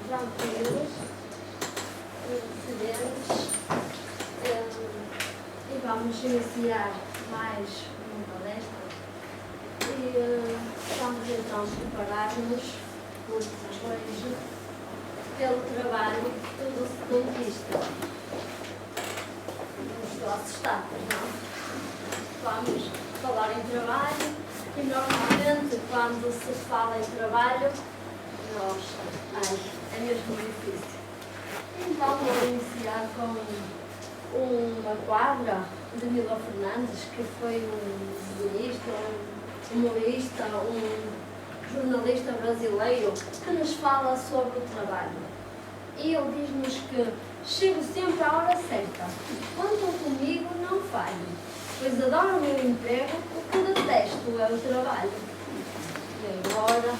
tranquilos, serenos, e vamos iniciar mais uma palestra e vamos então preparar-nos hoje pelo trabalho do dentista nos nossos estados, não? Vamos falar em trabalho e normalmente quando se fala em trabalho é mesmo difícil. Então vou iniciar com uma quadra de Milo Fernandes, que foi um desenhista, um humorista, um jornalista brasileiro que nos fala sobre o trabalho. E ele diz-nos que chego sempre à hora certa. Contam comigo, não falho, pois adoro o meu emprego, o que detesto é o trabalho. E agora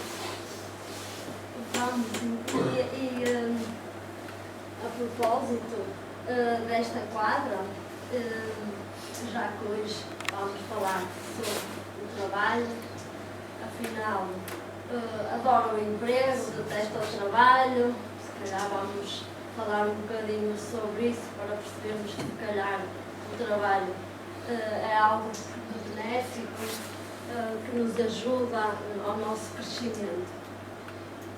vamos a propósito desta quadra, já que hoje vamos falar sobre o trabalho, afinal adoro o emprego, detesto o trabalho, se calhar vamos falar um bocadinho sobre isso para percebermos que se calhar o trabalho é algo benéfico, que nos ajuda ao nosso crescimento.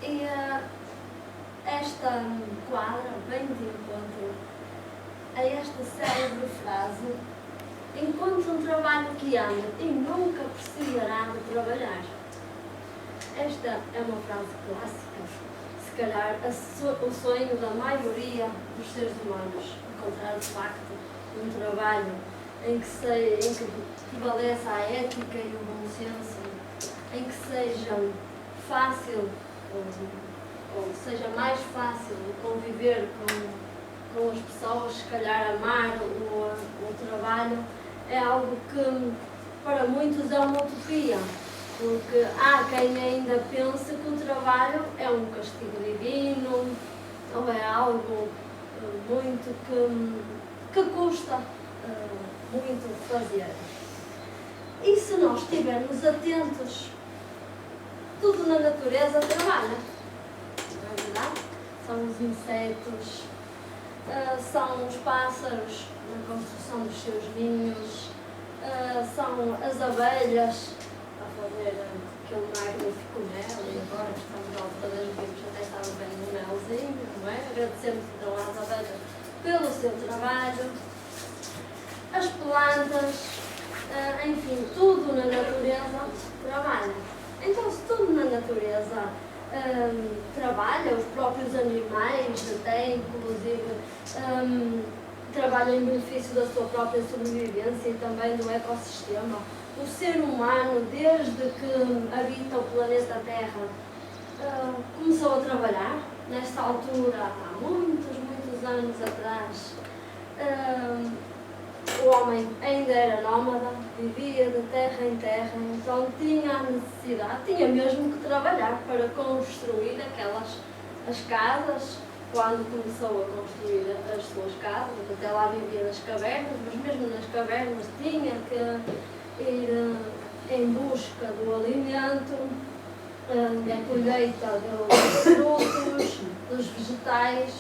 E esta quadra vem de encontro a esta célebre frase: encontre um trabalho que ame e nunca precisará de trabalhar. Esta é uma frase clássica, se calhar o sonho da maioria dos seres humanos, encontrar de facto um trabalho em que prevaleça a ética e o bom senso, em que seja fácil ou seja mais fácil conviver com as pessoas, se calhar amar o trabalho, é algo que para muitos é uma utopia, porque há quem ainda pensa que o trabalho é um castigo divino ou é algo muito que custa muito fazer. E se nós estivermos atentos, tudo na natureza trabalha, não é verdade? São os insetos, são os pássaros na construção dos seus ninhos, são as abelhas a fazer aquele magnífico mel, e agora que estamos à altura das vivos até estava bem um melzinho, não é? Agradecemos então às abelhas pelo seu trabalho, as plantas, enfim, tudo na natureza trabalha. Então, se tudo na natureza trabalha, os próprios animais até, inclusive, trabalham em benefício da sua própria sobrevivência e também do ecossistema. O ser humano, desde que habita o planeta Terra, começou a trabalhar. Nesta altura, há muitos anos atrás, o homem ainda era nómada, vivia de terra em terra, então tinha a necessidade, tinha mesmo que trabalhar para construir as casas. Quando começou a construir as suas casas, até lá vivia nas cavernas, mas mesmo nas cavernas tinha que ir em busca do alimento, da colheita dos frutos, dos vegetais.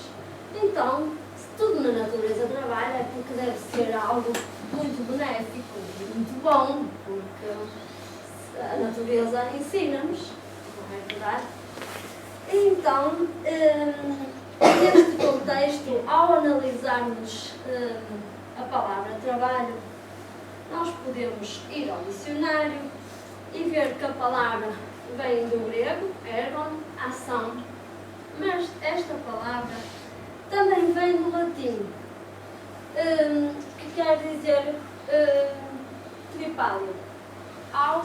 Então, se tudo na natureza trabalha, é porque deve ser algo muito benéfico, muito bom, porque a natureza ensina-nos, não é verdade? Então, neste contexto, ao analisarmos a palavra trabalho, nós podemos ir ao dicionário e ver que a palavra vem do grego, ergon, ação, mas esta palavra também vem do latim, que quer dizer tripálio. Ao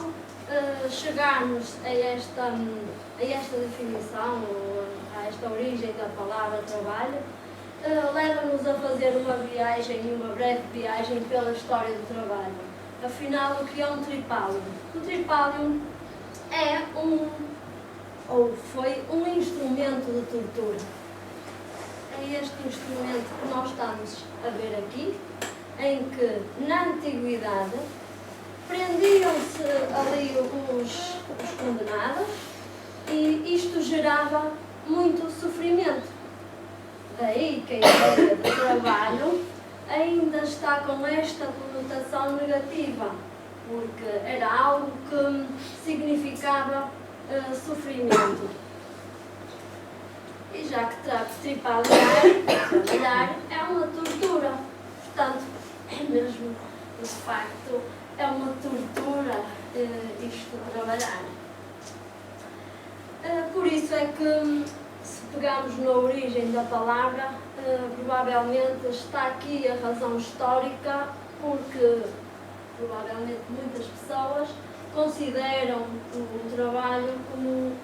chegarmos a esta definição, ou a esta origem da palavra trabalho, leva-nos a fazer uma breve viagem pela história do trabalho. Afinal, o que é um tripálio? O tripálio foi um instrumento de tortura. É este instrumento que nós estamos a ver aqui, em que na antiguidade prendiam-se ali os condenados e isto gerava muito sofrimento. Daí que a ideia de trabalho ainda está com esta conotação negativa, porque era algo que significava sofrimento. E já que trabalhar é uma tortura, portanto, é mesmo, de facto, é uma tortura isto de trabalhar. Por isso é que, se pegarmos na origem da palavra, provavelmente está aqui a razão histórica, porque provavelmente muitas pessoas consideram o trabalho como um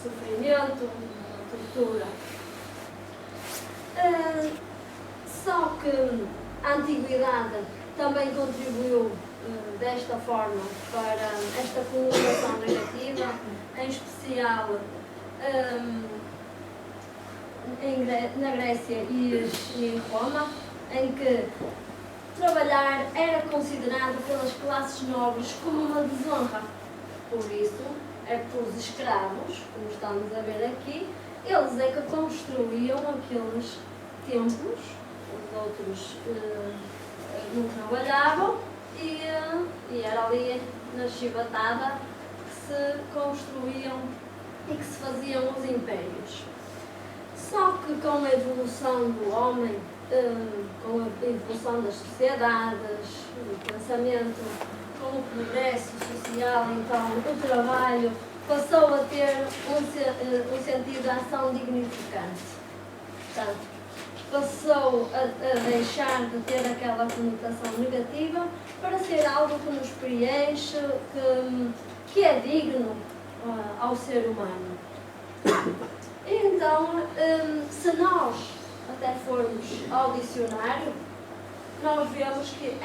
sofrimento, uma tortura. Só que a antiguidade também contribuiu desta forma para esta conotação negativa, em especial na Grécia e em Roma, em que trabalhar era considerado pelas classes nobres como uma desonra. Por isso, é que os escravos, como estamos a ver aqui, eles é que construíam aqueles templos, os outros não trabalhavam, e era ali na chibatada que se construíam e que se faziam os impérios. Só que com a evolução do homem, com a evolução das sociedades, do pensamento, com o progresso social, então o trabalho passou a ter um sentido de ação dignificante. Portanto, passou a deixar de ter aquela conotação negativa para ser algo que nos preenche, que é digno ao ser humano. Então, se nós até formos ao dicionário, nós vemos que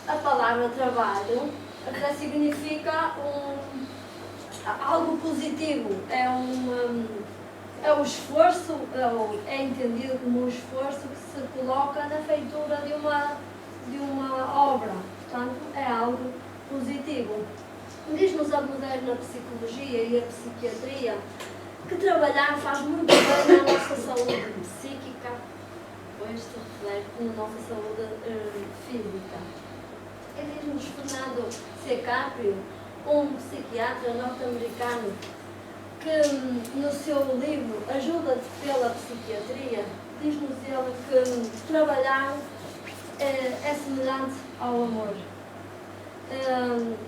a palavra trabalho até significa algo positivo, é o esforço, é entendido como um esforço que se coloca na feitura de uma obra, portanto é algo positivo. Diz-nos a moderna psicologia e a psiquiatria que trabalhar faz muito bem à nossa saúde psíquica, depois se reflete na nossa saúde física. E diz-nos Fernando C. Caprio, um psiquiatra norte-americano, que no seu livro Ajuda pela Psiquiatria, diz-nos ele que trabalhar é semelhante ao amor.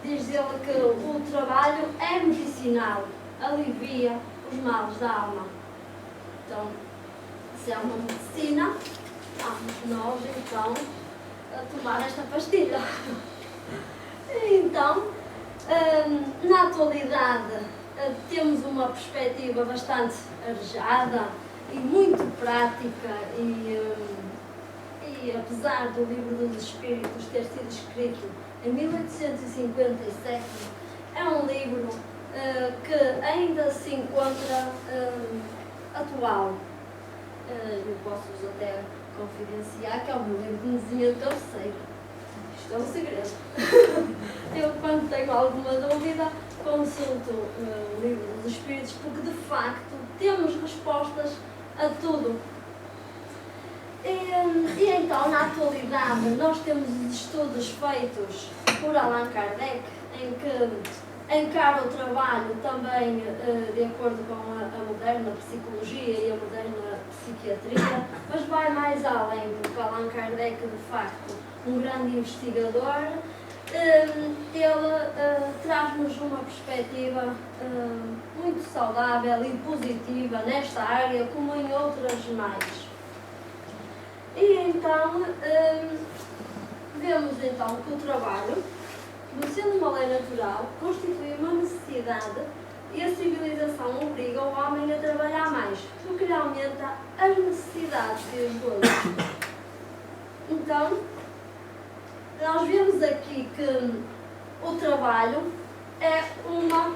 Diz ele que o trabalho é medicinal, alivia os males da alma. Então, se há uma medicina, vamos nós então a tomar esta pastilha. Então, na atualidade, temos uma perspectiva bastante arejada e muito prática e apesar do Livro dos Espíritos ter sido escrito em 1857, é um livro que ainda se encontra atual. Eu posso-vos até confidenciar que é o meu livro de desenho de cabeceira. Isto é um segredo. Eu, quando tenho alguma dúvida, consulto o Livro dos Espíritos, porque de facto temos respostas a tudo. E então, na atualidade, nós temos estudos feitos por Allan Kardec, em que encara o trabalho também de acordo com a moderna psicologia e a moderna psiquiatria, mas vai mais além, porque Allan Kardec, de facto, um grande investigador, ele traz-nos uma perspectiva muito saudável e positiva nesta área, como em outras mais. E então, vemos então que o trabalho, sendo uma lei natural, constitui uma necessidade e a civilização obriga o homem a trabalhar mais, o que lhe aumenta as necessidades e os gozos. Então, nós vemos aqui que o trabalho é uma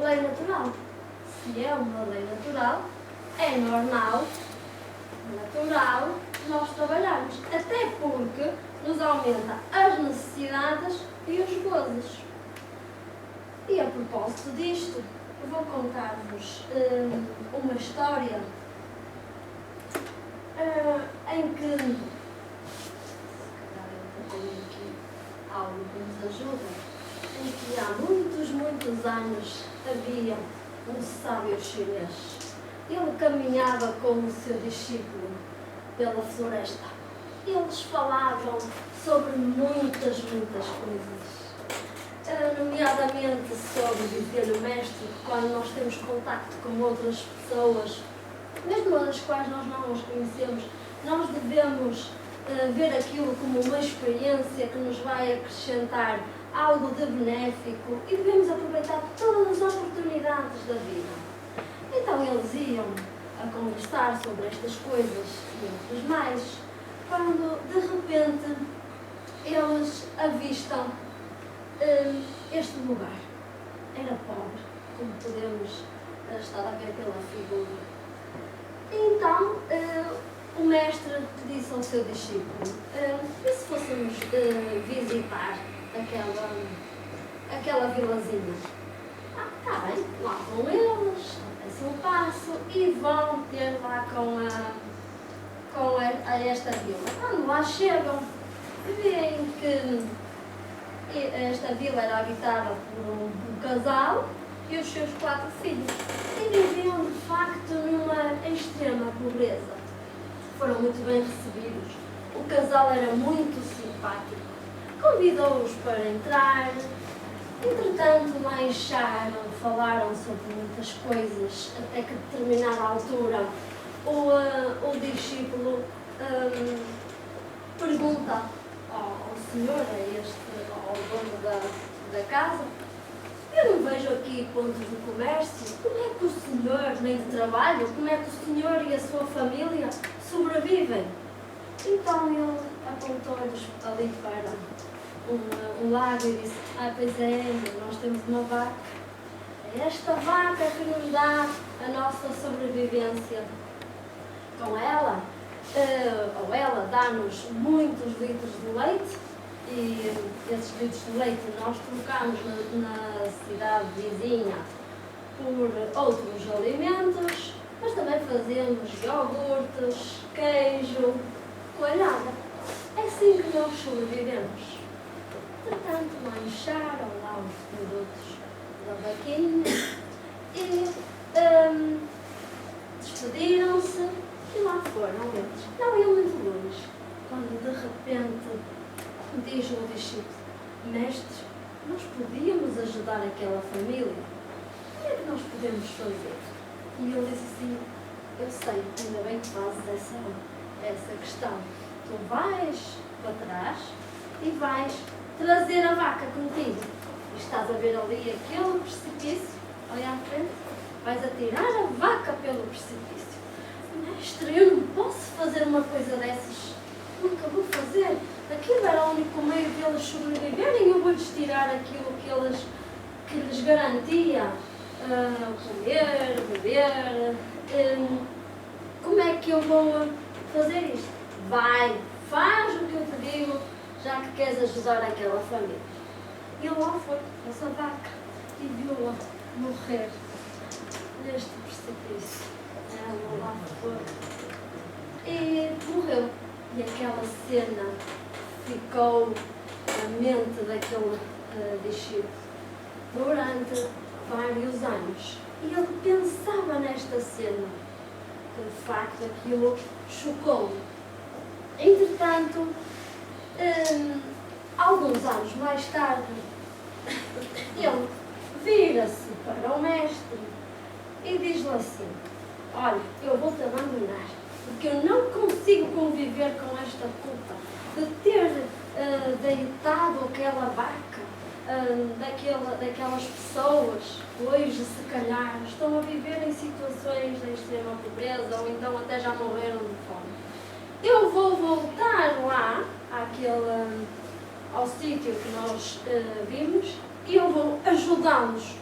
lei natural. Se é uma lei natural, é normal, natural, nós trabalharmos. Até porque nos aumenta as necessidades e os gozos. E a propósito disto, vou contar-vos uma história em que aqui algo que nos ajuda, em que há muitos anos havia um sábio chinês. Ele caminhava com o seu discípulo pela floresta. Eles falavam sobre muitas coisas, nomeadamente sobre viver o mestre, quando nós temos contacto com outras pessoas, mesmo as quais nós não os conhecemos, nós devemos ver aquilo como uma experiência que nos vai acrescentar algo de benéfico e devemos aproveitar todas as oportunidades da vida. Então eles iam a conversar sobre estas coisas e outras mais, quando de repente eles avistam este lugar. Era pobre, como podemos estar a ver pela figura. Então o mestre disse ao seu discípulo: e se fôssemos visitar aquela vilazinha? Está bem, lá vão eles, dão um passo e vão ter lá com esta vila. Quando lá chegam, veem que esta vila era habitada por um casal e os seus 4 filhos. E viviam, de facto, numa extrema pobreza. Foram muito bem recebidos. O casal era muito simpático. Convidou-os para entrar. Entretanto, lancharam, falaram sobre muitas coisas, até que a determinada altura o discípulo pergunta ao senhor, ao dono da casa: eu não vejo aqui pontos de comércio, como é que o senhor, nem de trabalho, como é que o senhor e a sua família sobrevivem? Então ele apontou-nos ali para um lago e disse: pois é, nós temos uma vaca. É esta vaca que nos dá a nossa sobrevivência. Com ela, ou ela dá-nos muitos litros de leite, e esses litros de leite nós trocamos na cidade vizinha por outros alimentos, mas também fazemos iogurtes, queijo, coalhada. É assim que nós sobrevivemos. Portanto, lancharam lá os produtos da vaquinha e despediram-se e lá foram eles. Não iam muito longe, quando de repente diz o discípulo: mestre, nós podíamos ajudar aquela família, o que é que nós podemos fazer? E ele disse assim: eu sei, ainda bem que fazes essa questão. Tu vais para trás e vais trazer a vaca contigo. E estás a ver ali aquele precipício, olha à frente, vais atirar a vaca pelo precipício. Mestre, eu não posso fazer uma coisa dessas. Nunca vou fazer. Aquilo era o único meio de eles sobreviverem. Eu vou-lhes tirar aquilo que lhes garantia comer, beber. Como é que eu vou fazer isto? Vai, faz o que eu te digo, já que queres ajudar aquela família. E lá foi essa vaca e viu-la morrer neste precipício. Ela lá foi e morreu. E aquela cena ficou na mente daquele discípulo durante vários anos. E ele pensava nesta cena, que de facto aquilo chocou-o. Entretanto, alguns anos mais tarde, ele vira-se para o mestre e diz-lhe assim: olha, eu vou-te abandonar, porque eu não consigo conviver com esta culpa de ter deitado aquela vaca, daquelas pessoas que hoje, se calhar, estão a viver em situações de extrema pobreza ou então até já morreram de fome. Eu vou voltar lá ao sítio que nós vimos e eu vou ajudá-los.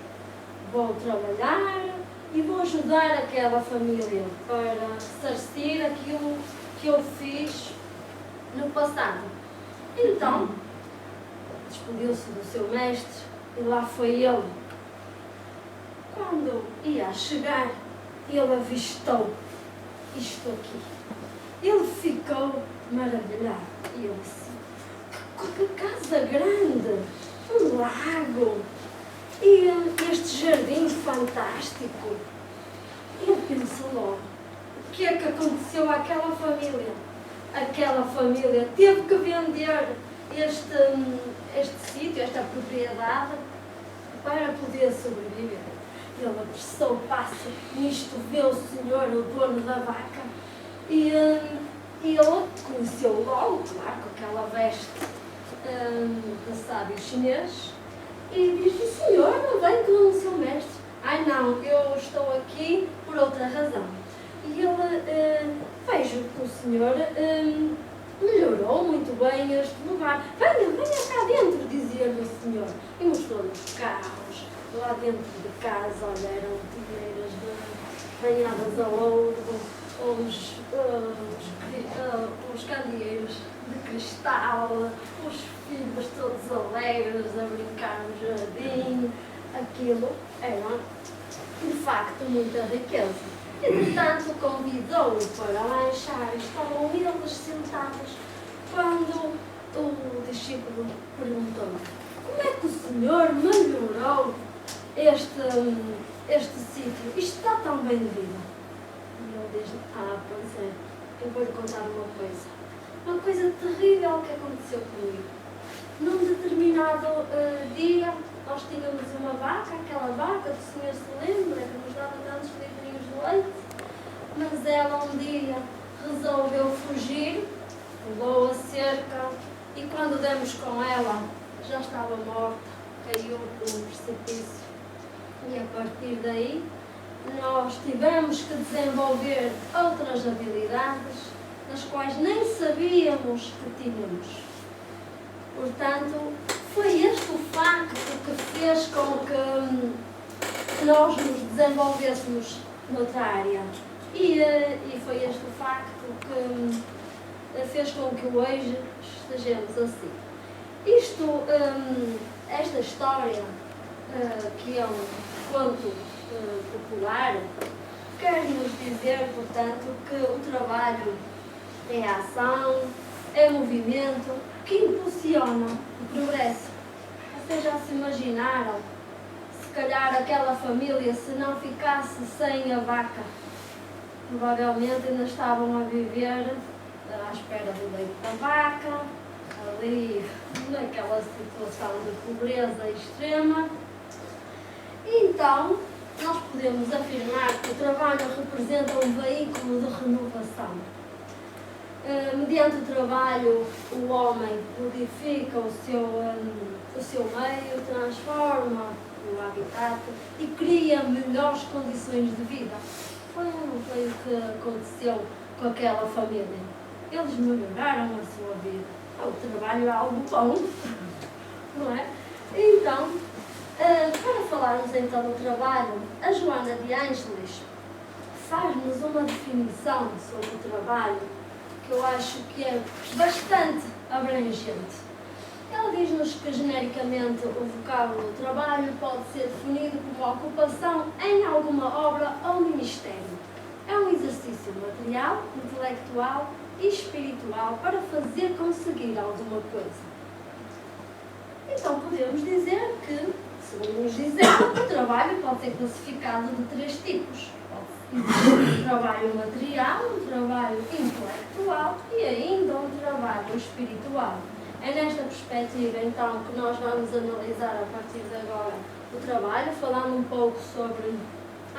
Vou trabalhar e vou ajudar aquela família para ressarcir aquilo que eu fiz no passado. Então, despediu-se do seu mestre e lá foi ele. Quando ia a chegar, ele avistou isto aqui. Ele ficou maravilhado. E eu disse, que casa grande, um lago e este jardim fantástico. Ele pensou logo, o que é que aconteceu àquela família? Aquela família teve que vender este sítio, esta propriedade, para poder sobreviver. Ele apressou o passo, nisto vê o senhor, o dono da vaca, e ele conheceu logo, claro, com aquela veste de sábio chinês, e disse, senhor, não vem com o seu mestre. Ai não, eu estou aqui por outra razão. E ele, vejo que o senhor melhorou muito bem este lugar. Venha cá dentro, dizia-lhe o senhor. E mostrou-lhe os carros. Lá dentro de casa, olha, eram tideiras banhadas a ouro, os candeeiros de cristal, os filhos todos alegres a brincar no jardim. Aquilo era, de facto, muita riqueza. Entretanto, convidou-o para lanchar. Estavam eles sentados quando o discípulo perguntou-lhe, como é que o senhor melhorou este sítio? Isto está tão bem de vida. E ele diz, pois é, eu vou-lhe contar uma coisa terrível que aconteceu comigo. Num determinado dia, nós tínhamos uma vaca, aquela vaca, o senhor se lembra, que nos dava tantos litrinhos de leite, mas ela um dia resolveu fugir, pulou a cerca e quando demos com ela, já estava morta, caiu por um precipício. E a partir daí, nós tivemos que desenvolver outras habilidades, das quais nem sabíamos que tínhamos. Portanto, foi este o facto que fez com que nós nos desenvolvêssemos noutra área. E foi este o facto que fez com que hoje estejamos assim. Esta história, que é um conto popular, quer nos dizer, portanto, que o trabalho é ação, é movimento, que impulsiona o progresso. Vocês já se imaginaram, se calhar aquela família, se não ficasse sem a vaca, provavelmente ainda estavam a viver à espera do leite da vaca, ali naquela situação de pobreza extrema. E então, nós podemos afirmar que o trabalho representa um veículo de renovação. Mediante o trabalho, o homem modifica o seu meio, transforma o habitat e cria melhores condições de vida. Foi o que aconteceu com aquela família. Eles melhoraram a sua vida. O trabalho é algo bom, não é? Então, para falarmos então do trabalho, a Joana de Ângeles faz-nos uma definição sobre o trabalho que eu acho que é bastante abrangente. Ela diz-nos que, genericamente, o vocábulo trabalho pode ser definido como ocupação em alguma obra ou ministério. É um exercício material, intelectual e espiritual para fazer conseguir alguma coisa. Então, podemos dizer que, segundo nos dizemos, o trabalho pode ser classificado de 3 tipos. Existe um trabalho material, um trabalho intelectual e ainda um trabalho espiritual. É nesta perspectiva, então, que nós vamos analisar a partir de agora o trabalho, falando um pouco sobre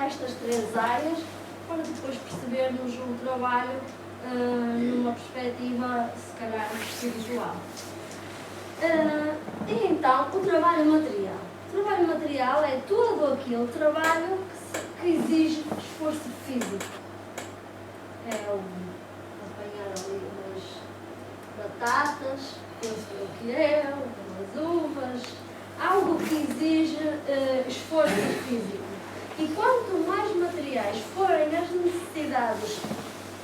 estas 3 áreas, para depois percebermos o trabalho numa perspectiva, se calhar, espiritual. E então, o trabalho material. O trabalho material é todo aquele trabalho que exige esforço físico. É apanhar ali umas batatas, penso o que é, umas uvas, algo que exige esforço físico. E quanto mais materiais forem as necessidades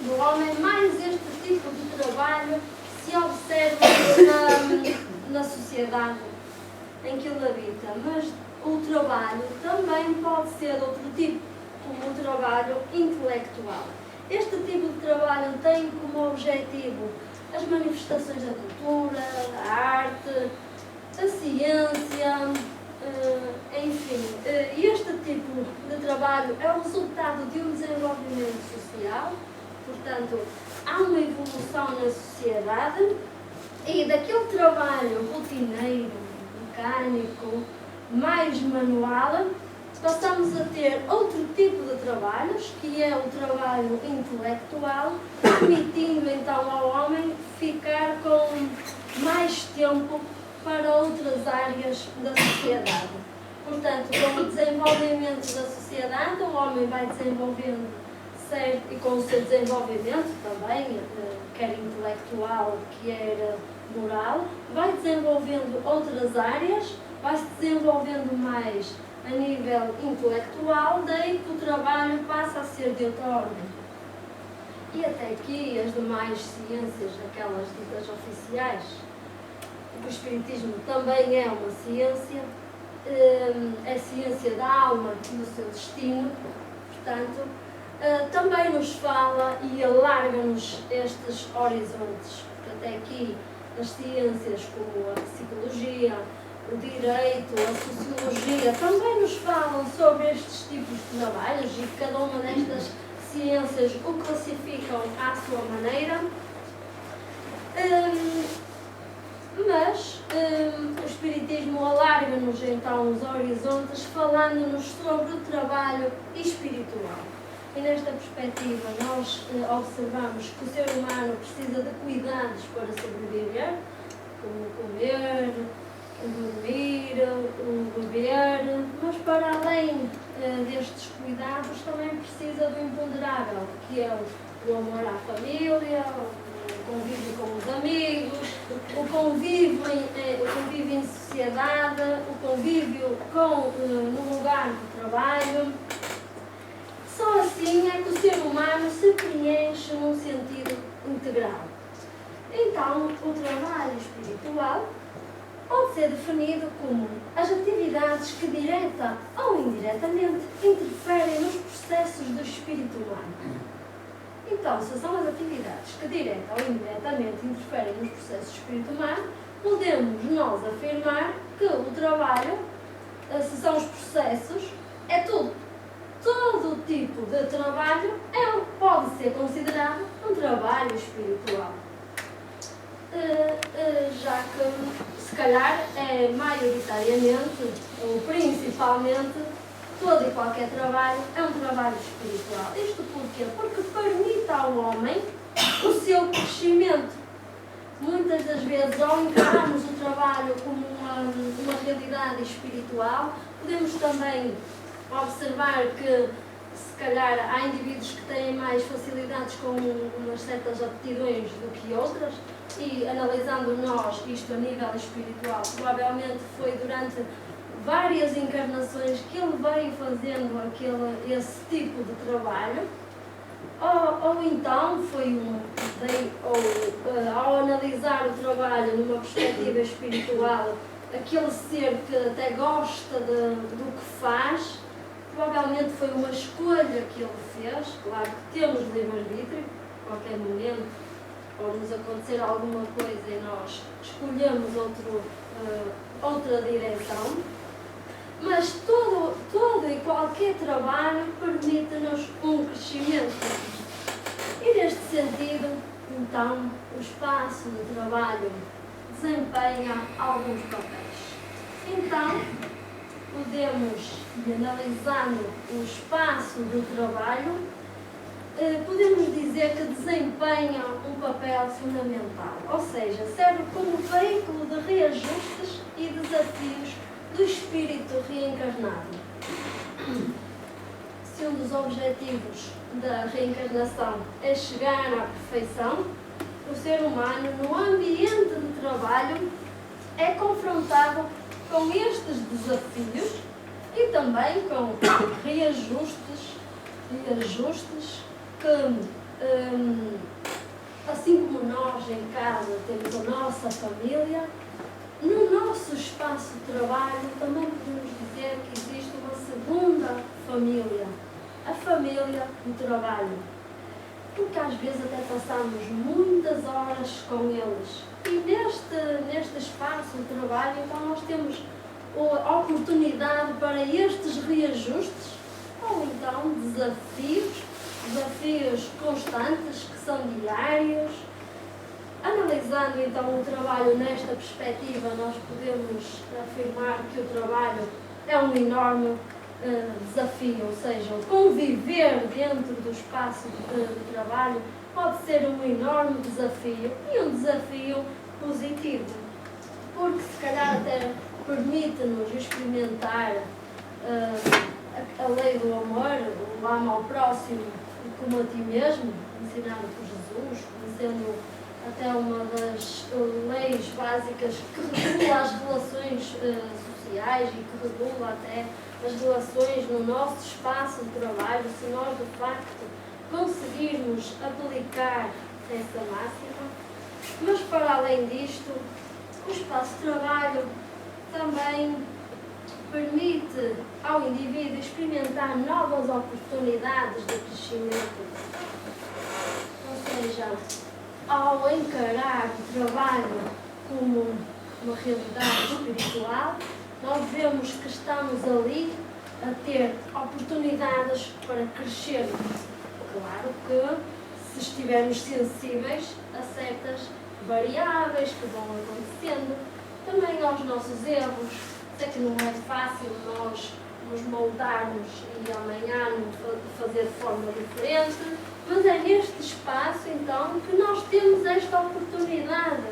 do homem, mais este tipo de trabalho se observa na sociedade em que ele habita. Mas o trabalho também pode ser de outro tipo, como o trabalho intelectual. Este tipo de trabalho tem como objetivo as manifestações da cultura, da arte, da ciência, enfim. Este tipo de trabalho é o resultado de um desenvolvimento social, portanto, há uma evolução na sociedade e daquele trabalho rotineiro, mecânico, mais manual, passamos a ter outro tipo de trabalhos, que é o trabalho intelectual, permitindo então ao homem ficar com mais tempo para outras áreas da sociedade. Portanto, com o desenvolvimento da sociedade, o homem vai desenvolvendo, certo, e com o seu desenvolvimento também, quer intelectual, quer moral, vai desenvolvendo outras áreas, vai se desenvolvendo mais a nível intelectual, daí que o trabalho passa a ser de outra ordem. E até aqui as demais ciências, aquelas ditas oficiais, o Espiritismo também é uma ciência, é a ciência da alma e do seu destino, portanto, também nos fala e alarga-nos estes horizontes. Até aqui as ciências como a psicologia, o direito, a sociologia, também nos falam sobre estes tipos de trabalhos e cada uma destas ciências o classificam à sua maneira. Mas o Espiritismo alarga-nos então os horizontes, falando-nos sobre o trabalho espiritual. E nesta perspectiva nós observamos que o ser humano precisa de cuidados para sobreviver, como comer, dormir, beber, mas para além destes cuidados também precisa do imponderável, que é o amor à família, o convívio com os amigos, o convívio em sociedade, o convívio no lugar de trabalho. Só assim é que o ser humano se preenche num sentido integral. Então, o trabalho espiritual pode ser definido como as atividades que, direta ou indiretamente, interferem nos processos do espírito humano. Então, se são as atividades que, direta ou indiretamente, interferem nos processos do espírito humano, podemos nós afirmar que o trabalho, se são os processos, é tudo. Todo tipo de trabalho pode ser considerado um trabalho espiritual. Já que, se calhar, é maioritariamente, ou principalmente, todo e qualquer trabalho é um trabalho espiritual. Isto porquê? Porque permite ao homem o seu crescimento. Muitas das vezes, ao encararmos o trabalho como uma realidade espiritual, podemos também observar que, se calhar, há indivíduos que têm mais facilidades com umas certas aptidões do que outras, e analisando nós isto a nível espiritual, provavelmente foi durante várias encarnações que ele veio fazendo esse tipo de trabalho, ou então foi ao analisar o trabalho numa perspectiva espiritual, aquele ser que até gosta do que faz, provavelmente foi uma escolha que ele fez. Claro que temos livre-arbítrio, a qualquer momento pode nos acontecer alguma coisa e nós escolhemos outra direção, mas todo e qualquer trabalho permite-nos um crescimento. E neste sentido, então, o espaço de trabalho desempenha alguns papéis. Então, podemos, analisando o espaço do trabalho, podemos dizer que desempenha um papel fundamental, ou seja, serve como veículo de reajustes e desafios do espírito reencarnado. Se um dos objetivos da reencarnação é chegar à perfeição, o ser humano, no ambiente de trabalho, é confrontado com estes desafios e também com reajustes e ajustes que, assim como nós em casa temos a nossa família, no nosso espaço de trabalho também podemos dizer família. A família e o trabalho. Porque às vezes até passamos muitas horas com eles. E neste espaço de trabalho, então nós temos a oportunidade para estes reajustes, ou então desafios constantes, que são diários. Analisando então o trabalho nesta perspectiva, nós podemos afirmar que o trabalho é um enorme desafio, ou seja, conviver dentro do espaço de trabalho pode ser um enorme desafio e um desafio positivo, porque se calhar até permite-nos experimentar a lei do amor, o ama ao próximo como a ti mesmo, ensinado por Jesus, sendo até uma das leis básicas que regula as relações sociais e que regula até as relações no nosso espaço de trabalho, se nós de facto conseguirmos aplicar essa máxima. Mas para além disto, o espaço de trabalho também permite ao indivíduo experimentar novas oportunidades de crescimento. Ou seja, ao encarar o trabalho como uma realidade espiritual, nós vemos que estamos ali a ter oportunidades para crescer. Claro que se estivermos sensíveis a certas variáveis que vão acontecendo, também aos nossos erros. Sei que não é fácil nós nos moldarmos e amanhã fazer de forma diferente, mas é neste espaço então que nós temos esta oportunidade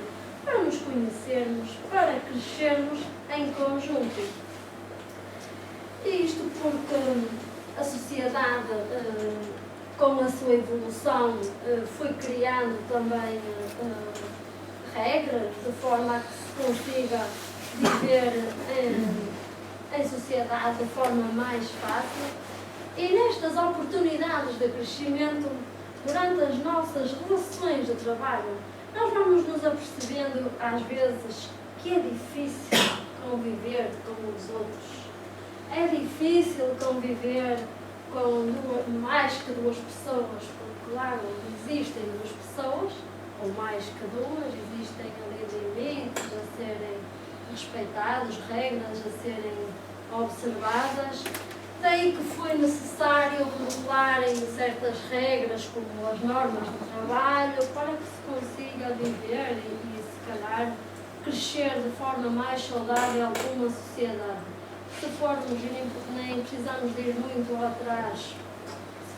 para nos conhecermos, para crescermos em conjunto. E isto porque a sociedade, com a sua evolução, foi criando também regras de forma a que se consiga viver em sociedade de forma mais fácil. E nestas oportunidades de crescimento, durante as nossas relações de trabalho, nós vamos nos apercebendo às vezes que é difícil conviver com os outros. É difícil conviver com mais que duas pessoas, porque claro, existem duas pessoas, ou mais que duas, existem ali limites a serem respeitados, regras a serem observadas. Daí que foi necessário regularem certas regras, como as normas de trabalho, para que se consiga viver e se calhar, crescer de forma mais saudável uma sociedade. Se formos, e nem precisamos de ir muito atrás, se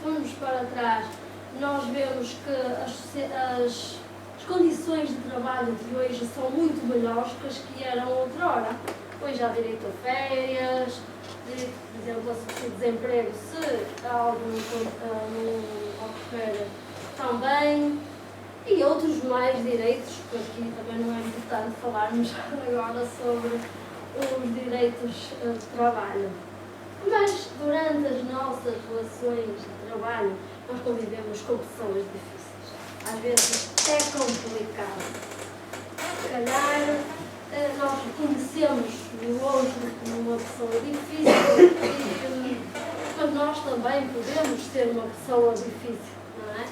formos para trás, nós vemos que as condições de trabalho de hoje são muito melhores que as que eram outrora. Hoje há direito a férias, direito, por exemplo, a subsídio de desemprego, se algo não ocorrer também, e outros mais direitos, que aqui também não é importante falarmos agora sobre os direitos de trabalho. Mas durante as nossas relações de trabalho, nós convivemos com pessoas difíceis. Às vezes é complicado. Se calhar nós conhecemos o outro como uma pessoa difícil, mas nós também podemos ser uma pessoa difícil, não é?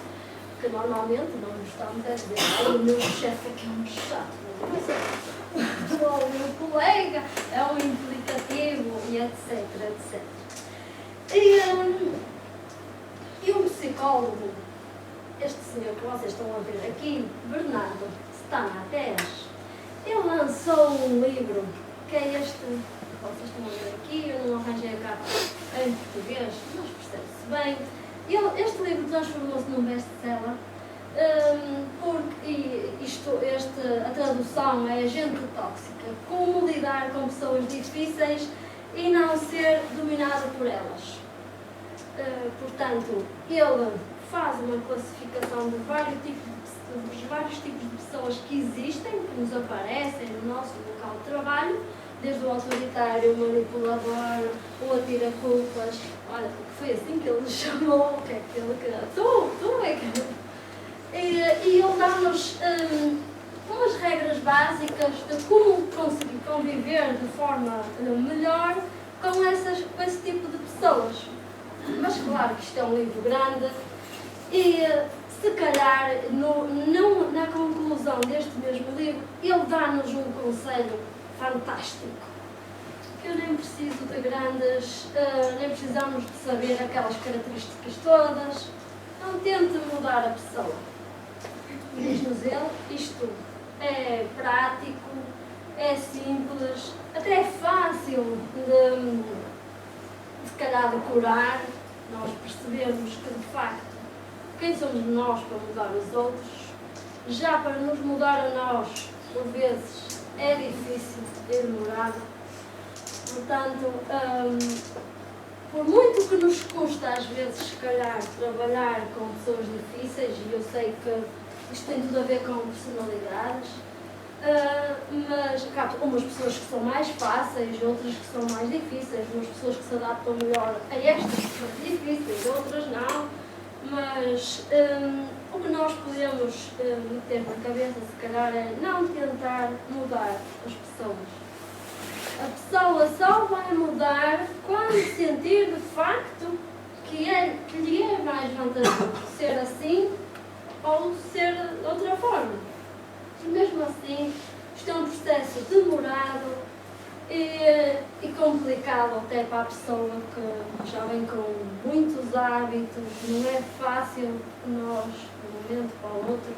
Porque normalmente não estamos a dizer o meu chefe é que é um chato, ou o meu colega é um implicativo, e etc, etc. E um psicólogo, este senhor que vocês estão a ver aqui, Bernardo Stanateas, ele lançou um livro, que é este, que vocês estão a ver aqui, eu não arranjei a capa em português, mas percebe-se bem. Este livro transformou-se num best-seller, porque a tradução é Agente Tóxica, como lidar com pessoas difíceis e não ser dominado por elas. Portanto, ele faz uma classificação de vários tipos de pessoas que existem, que nos aparecem no nosso local de trabalho, desde o autoritário, o manipulador, o atira-culpas. Olha, foi assim que ele nos chamou, que é aquele que... Tu é que... E ele dá-nos umas regras básicas de como conseguir conviver de forma melhor com esse tipo de pessoas. Mas claro que isto é um livro grande e se calhar na conclusão deste mesmo livro ele dá-nos um conselho fantástico. Que eu nem preciso de grandes, nem precisamos de saber aquelas características todas. Não tente mudar a pessoa. Diz-nos ele, isto é prático, é simples, até é fácil de calhar decorar, nós percebemos que de facto quem somos nós para mudar os outros, já para nos mudar a nós, por vezes, é difícil, é demorado. Portanto, por muito que nos custa às vezes, se calhar, trabalhar com pessoas difíceis, e eu sei que isto tem tudo a ver com personalidades, mas umas pessoas que são mais fáceis, outras que são mais difíceis, umas pessoas que se adaptam melhor a estas pessoas difíceis, outras não, mas o que nós podemos meter na cabeça, se calhar, é não tentar mudar as pessoas. A pessoa só vai mudar quando sentir de facto que lhe é mais vantajoso ser assim ou ser de outra forma. E mesmo assim, isto é um processo demorado e complicado até para a pessoa que já vem com muitos hábitos. Não é fácil nós, de um momento para o outro,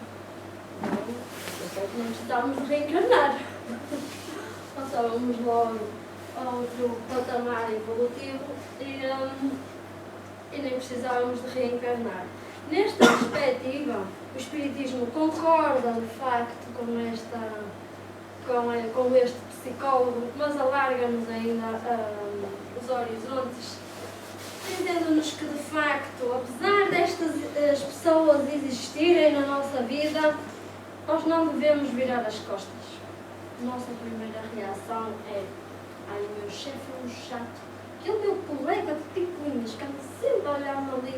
não precisamos de reencarnar. Passávamos logo a outro patamar evolutivo e nem precisávamos de reencarnar. Nesta perspectiva, o Espiritismo concorda de facto com este psicólogo, mas alarga-nos ainda os horizontes, dizendo-nos que de facto, apesar destas pessoas existirem na nossa vida, nós não devemos virar as costas. Nossa primeira reação é: ai, o meu chefe é um chato, aquele meu colega de picuinhas que anda sempre a olhar-me ali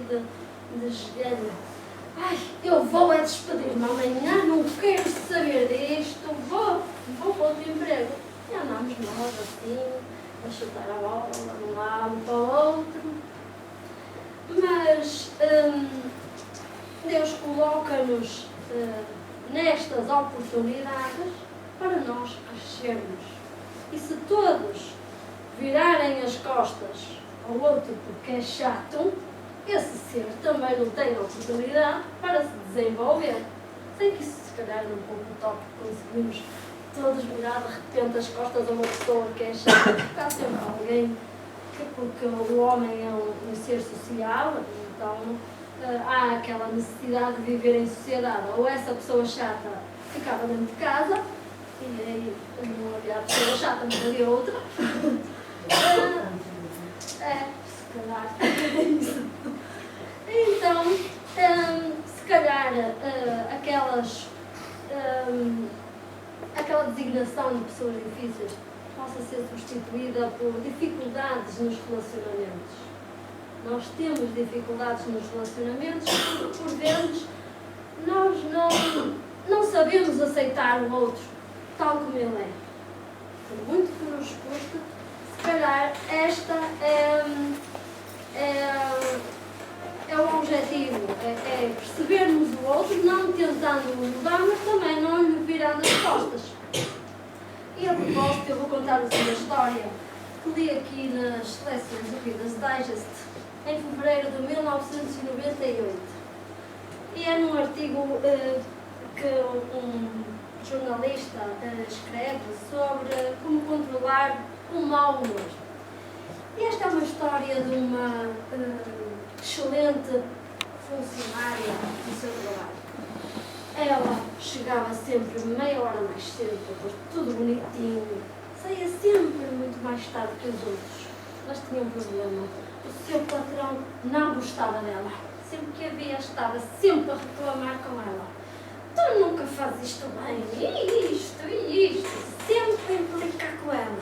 de esguelha. Ai, eu vou é despedir-me amanhã, não quero saber disto, vou para outro emprego. E andamos nós assim, a chutar a bola de um lado para o outro. Mas Deus coloca-nos nestas oportunidades para nós crescermos. E se todos virarem as costas ao outro porque é chato, esse ser também não tem oportunidade para se desenvolver. Sei que isso se calhar é um pouco utópico, conseguimos todos virar de repente as costas a uma pessoa que é chata, porque há sempre alguém porque o homem é um ser social, então há aquela necessidade de viver em sociedade. Ou essa pessoa chata ficava dentro de casa, e aí não havia a pessoa chata, mas havia outra. Se calhar é isso. Então, se calhar aquela designação de pessoas difíceis possa ser substituída por dificuldades nos relacionamentos. Nós temos dificuldades nos relacionamentos porque, por vezes, nós não sabemos aceitar o outro tal como ele é. Por muito que nos custe, se calhar esta é o objetivo, é percebermos o outro, não tentando mudar, mas também não lhe virando as costas. E a propósito, eu vou contar-vos uma história que li aqui nas seleções do Reader's Digest em fevereiro de 1998. E é num artigo que um jornalista escreve sobre como controlar o mau humor. E esta é uma história de uma excelente funcionária do seu trabalho. Ela chegava sempre meia hora mais cedo, para pôr tudo bonitinho, saía sempre muito mais tarde que os outros. Mas tinha um problema: o seu patrão não gostava dela. Sempre que a via, estava sempre a reclamar com ela. Tu nunca fazes isto bem, e isto, sempre a implicar com ela.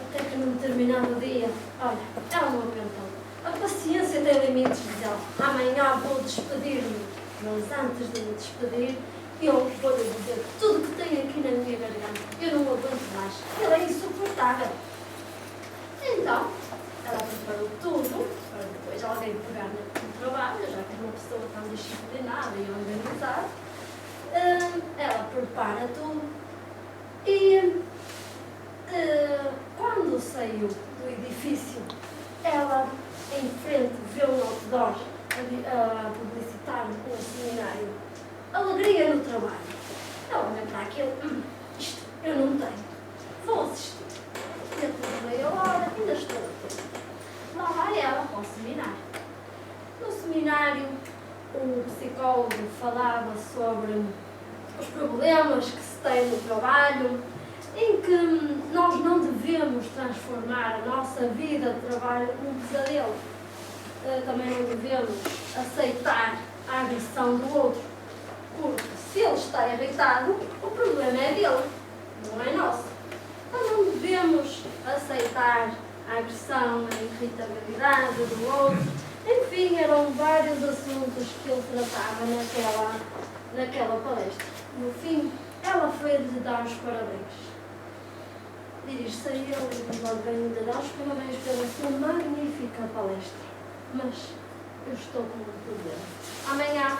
Até que num determinado dia, olha, ela não aguentou. A paciência tem limites, diz ela. Amanhã vou despedir-me, mas antes de me despedir, eu vou-lhe dizer tudo que tenho aqui na minha garganta. Eu não aguento mais. Ele é insuportável. Então, ela preparou tudo para depois alguém tudo. E quando saiu do edifício, ela em frente vê um outdoor a publicitar um seminário. Alegria no trabalho. Ela olha para aquilo, isto eu não tenho, vou assistir. Dentro de meia hora, ainda estou a tempo. Lá vai ela para o seminário. No seminário, o psicólogo falava sobre os problemas que se tem no trabalho, em que nós não devemos transformar a nossa vida de trabalho num pesadelo. Também não devemos aceitar a agressão do outro, porque se ele está irritado, o problema é dele, não é nosso. Então não devemos aceitar a agressão, a irritabilidade do outro. Enfim, eram vários assuntos que ele tratava naquela palestra. No fim, ela foi-lhe dar os parabéns. Dirige-se a ele e diz: olha, venho-lhe dar os parabéns pela sua magnífica palestra, mas eu estou com um problema. Amanhã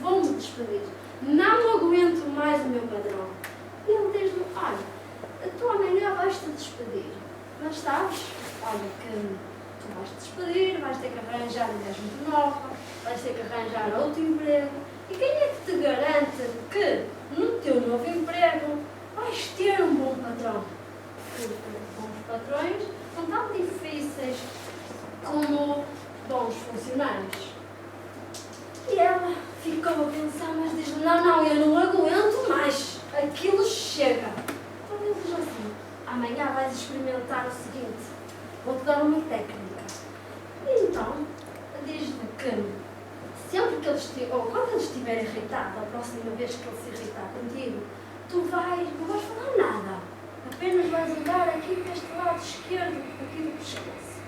vou-me despedir. Não aguento mais o meu padrão. E ele diz-lhe: olha, tu amanhã vais-te despedir, mas sabes, olha que tu vais-te despedir, vais ter que arranjar mulheres muito nova, vais ter que arranjar outro emprego. E quem é que te garante que no teu novo emprego vais ter um bom patrão? Porque bons patrões são tão difíceis como bons funcionários. E ela ficou a pensar, mas diz: não, eu não aguento mais, aquilo chega. Então ele diz assim: amanhã vais experimentar o seguinte, vou-te dar uma técnica. E então diz-lhe que sempre que ele estiver, ou quando ele estiver irritado, a próxima vez que ele se irritar contigo, tu não vais falar nada, apenas vais olhar aqui para este lado esquerdo, aqui do pescoço,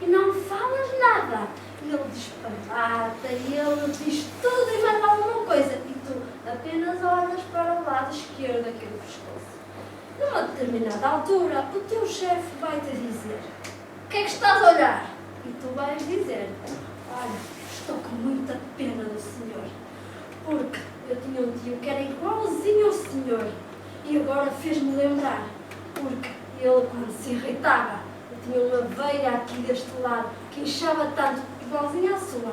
e não falas nada. E ele disparata, e ele diz tudo e mais alguma coisa, e tu apenas olhas para o lado esquerdo aqui do pescoço. Numa determinada altura, o teu chefe vai-te dizer: o que é que estás a olhar? E tu vais dizer: olha, estou com muita pena do senhor, porque eu tinha um tio que era igualzinho ao senhor, e agora fez-me lembrar, porque ele, quando se irritava, tinha uma veia aqui deste lado, que inchava tanto, igualzinho à sua.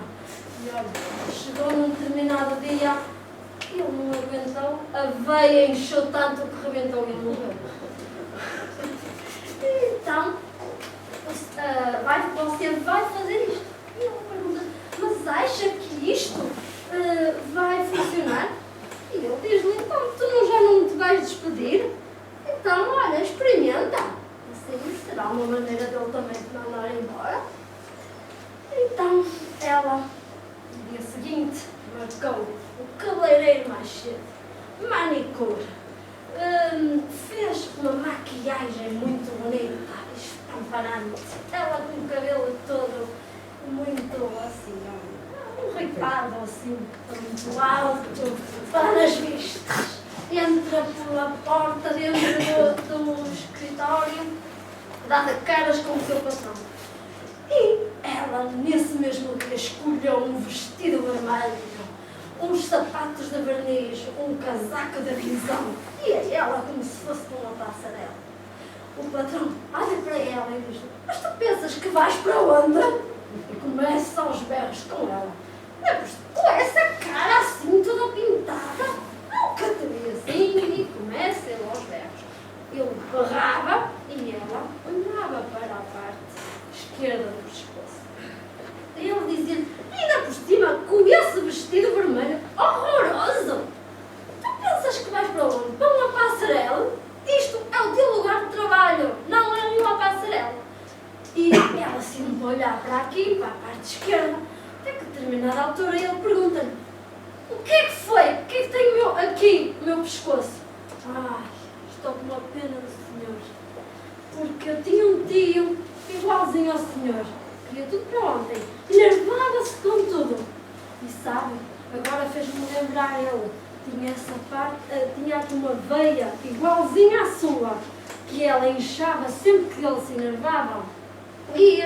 E olha, chegou num determinado dia, ele não aguentou, a veia inchou tanto que rebentou e ele morreu. Então, você vai fazer isto? E ele pergunta: mas acha que isto vai funcionar? E ele diz-lhe: então, tu já não te vais despedir? Então, olha, experimenta. Assim será uma maneira dele também te mandar embora. Então, ela, no dia seguinte, marcou o cabeleireiro mais cedo, manicure, fez uma maquiagem muito bonita, estamparante. Ela com o cabelo todo muito assim, um ripado assim, muito alto, para as vistas. Entra pela porta dentro do escritório, dá caras com o seu patrão. E ela, nesse mesmo dia, escolheu um vestido vermelho, uns sapatos de verniz, um casaco de visão, e ela como se fosse uma passarela. O patrão olha para ela e diz: mas tu pensas que vais para onde? E começa aos berros com ela: mas com essa cara assim toda pintada, nunca te vi assim. E começa ele aos berros. Ele berrava e ela olhava para a parte esquerda do pescoço. E ele dizia-lhe: ainda por cima, com esse vestido vermelho horroroso, tu pensas que vais para onde? Para uma passarela? Isto é o teu lugar de trabalho, não é uma passarela. E ela sempre a olhar para aqui, para a parte esquerda, até que a determinada altura ele pergunta-lhe: o que é que foi? O que é que tenho aqui no meu pescoço? Ai, estou com uma pena do senhor, porque eu tinha um tio igualzinho ao senhor, queria tudo para ontem, nervava-se com tudo. E sabe, agora fez-me lembrar ele. Tinha essa parte, tinha aqui uma veia igualzinha à sua, que ela inchava sempre que ele se enervava. E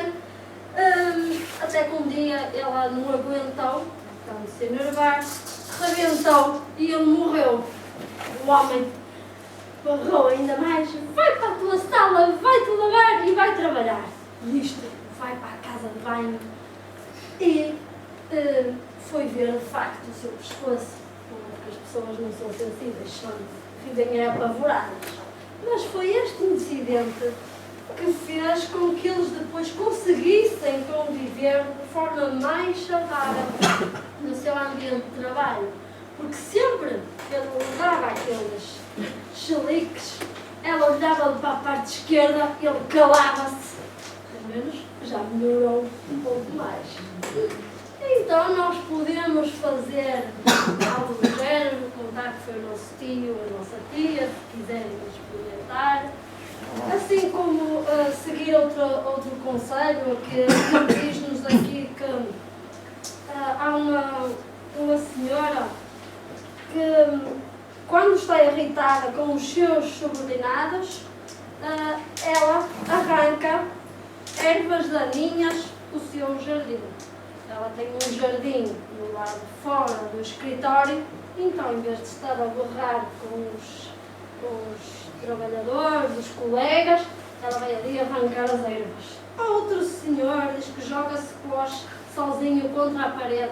até que um dia ela não aguentou, então de se enervar, rebentou e ele morreu. O homem barrou ainda mais, vai para a tua sala, vai-te lavar e vai trabalhar. E isto vai para a casa de banho e foi ver de facto o seu pescoço, porque as pessoas não são sensíveis, vivem apavoradas. Mas foi este incidente que fez com que eles depois conseguissem conviver de forma mais saudável no seu ambiente de trabalho. Porque sempre que ele levava aqueles cheliques, ela olhava para a parte esquerda, ele calava-se. Pelo menos já melhorou um pouco mais. Então nós podemos fazer algo do género, contar que foi o nosso tio, a nossa tia, se quiserem experimentar. Assim como seguir outro conselho, que diz-nos aqui que há uma senhora que, quando está irritada com os seus subordinados, ela arranca ervas daninhas do seu jardim. Ela tem um jardim no lado de fora do escritório, então em vez de estar a berrar com os trabalhadores, os colegas, ela vai ali arrancar as ervas. Outro senhor diz que joga-se sozinho contra a parede.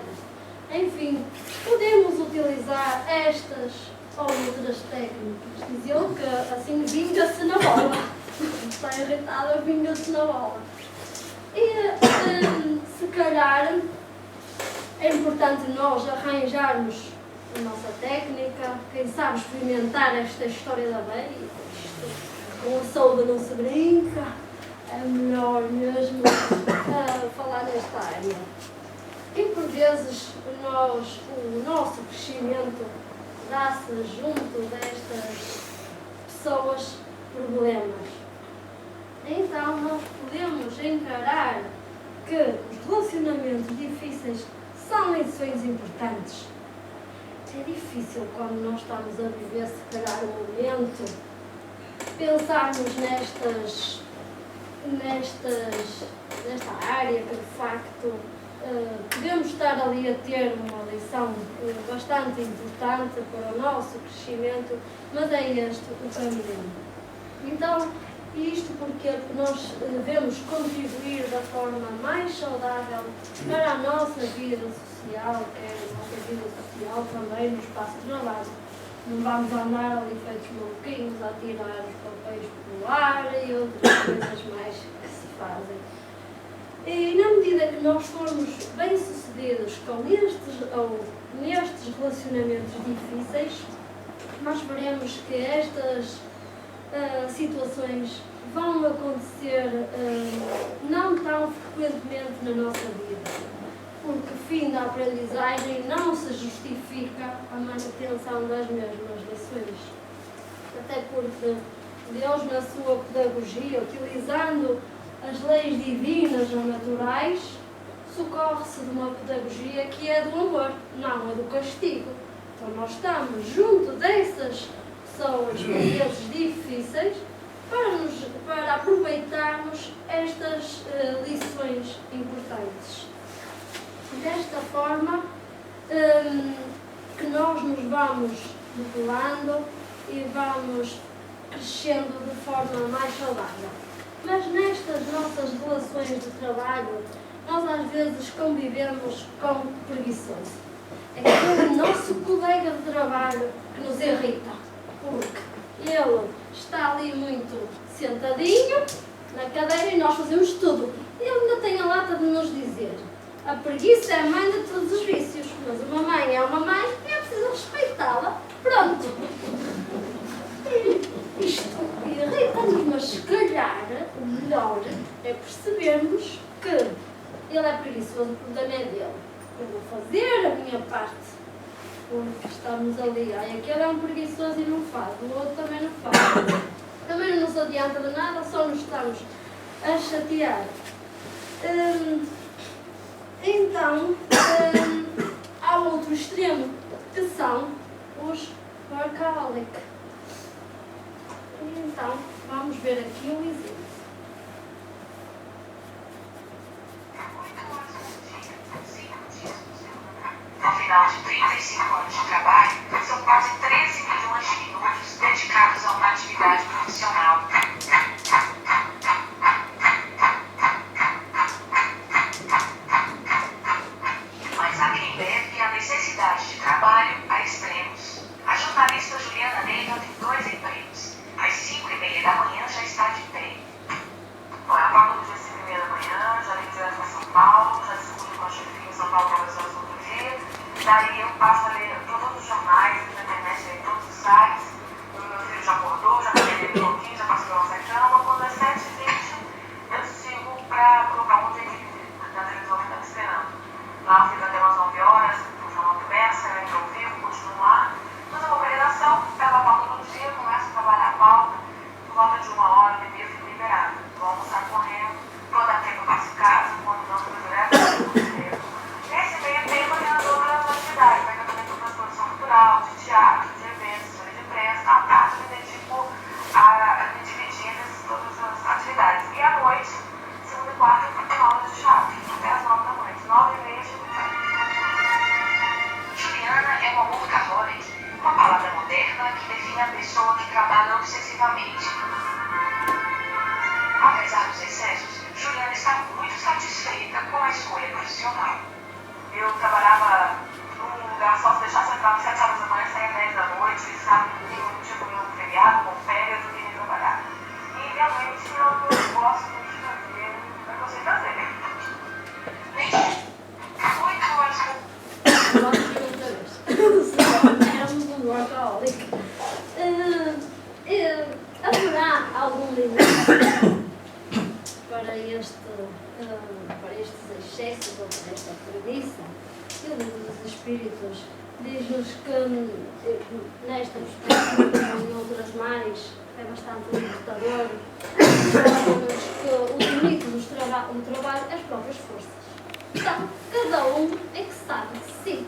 Enfim, podemos utilizar estas ou outras técnicas. Diziam que assim vinga-se na bola. Está irritada, vinga-se na bola. E se calhar é importante nós arranjarmos a nossa técnica, quem sabe experimentar esta história da lei. Com a saúde não se brinca, é melhor mesmo falar nesta área. E por vezes o nosso crescimento dá-se junto destas pessoas problemas. Então nós podemos encarar que os relacionamentos difíceis são lições importantes. É difícil quando nós estamos a viver, se calhar, um momento, pensarmos nesta área que, de facto, podemos estar ali a ter uma lição bastante importante para o nosso crescimento, mas é este o caminho. Então, isto porque nós devemos contribuir da forma mais saudável para a nossa vida social, que é a nossa vida social também no espaço de trabalho. Não vamos andar ali feitos maluquinhos a tirar os papéis pelo ar e outras coisas mais que se fazem. E na medida que nós formos bem-sucedidos nestes relacionamentos difíceis, nós veremos que estas situações vão acontecer não tão frequentemente na nossa vida, porque fim da aprendizagem não se justifica a manutenção das mesmas lições. Até porque Deus, na sua pedagogia, utilizando as leis divinas ou naturais, socorre-se de uma pedagogia que é do amor, não é do castigo. Então nós estamos junto dessas pessoas, desses difíceis, para aproveitarmos estas lições importantes. Desta forma que nós nos vamos revelando e vamos crescendo de forma mais saudável. Mas nestas nossas relações de trabalho, nós às vezes convivemos com o preguiçoso. É aquele nosso colega de trabalho que nos irrita, porque ele está ali muito sentadinho na cadeira e nós fazemos tudo. E ele ainda tem a lata de nos dizer: a preguiça é a mãe de todos os vícios, mas uma mãe é uma mãe e é preciso respeitá-la. Pronto. Isto irrita-nos, mas se calhar o melhor é percebermos que ele é preguiçoso, o problema é dele. Eu vou fazer a minha parte, porque estamos ali. Aquele é um preguiçoso e não faz, o outro também não faz. Também não nos adianta de nada, só nos estamos a chatear. Então, há outro extremo, que são os workaholic. Então, vamos ver aqui um exemplo. No final de 35 anos de trabalho, são quase 13 milhões dedicados a uma atividade profissional. Mas há quem leve a necessidade de trabalho a extremos. A jornalista Juliana Neiva tem 2 empregos. Às 5h30 da manhã já está de pé. Bom, eu acordo no dia 5h30 da manhã, já vim direto para São Paulo, já discuto com a chefia em São Paulo para as horas do outro dia. Daí eu passo a ler todos os jornais, na internet, todos os sites. O meu filho já acordou, já peguei um pouquinho, já passou pela nossa cama. Quando é 7h20, eu sigo para colocar um vídeo na televisão que está me esperando. Lá eu fico até umas 9 horas, o jornal começa, eu entro ao vivo, continuo lá. Depois eu vou para a redação, pego a pauta todo dia, começo a trabalhar a pauta. Por volta de 1h, e meia, eu fico liberado. Vou almoçar correndo, vou dar tempo para passo casa, quando não, fico direto. Nesse meio tempo eu tenho outras atividades, né? Eu também estou fazendo produção cultural, de teatro, de eventos, de imprensa. À tarde eu me dedico a me dividir nessas todas as atividades. E à noite, segunda e quarta, eu fico com aula de teatro, até as 9 da noite. 9h30 eu chego em casa. Juliana é uma workaholic, uma palavra moderna que define a pessoa que trabalha obsessivamente. Apesar dos excessos, Juliana está muito satisfeita com a escolha profissional. Eu trabalhava num lugar só, se deixasse entrar às 7 horas da manhã, saia às 10 da noite, sabe, não tinha comido um feriado, com férias, eu queria trabalhar. E realmente eu gosto muito de fazer, é o que eu sei fazer. Nem 8 horas por Éramos um workaholic. Haverá algum limite para estes excessos ou para esta preguiça? E o livro dos Espíritos diz-nos que nesta perspectiva e em outras mais é bastante libertador. Fala-nos que o limite do trabalho é as próprias forças. Então, cada um é que sabe de si.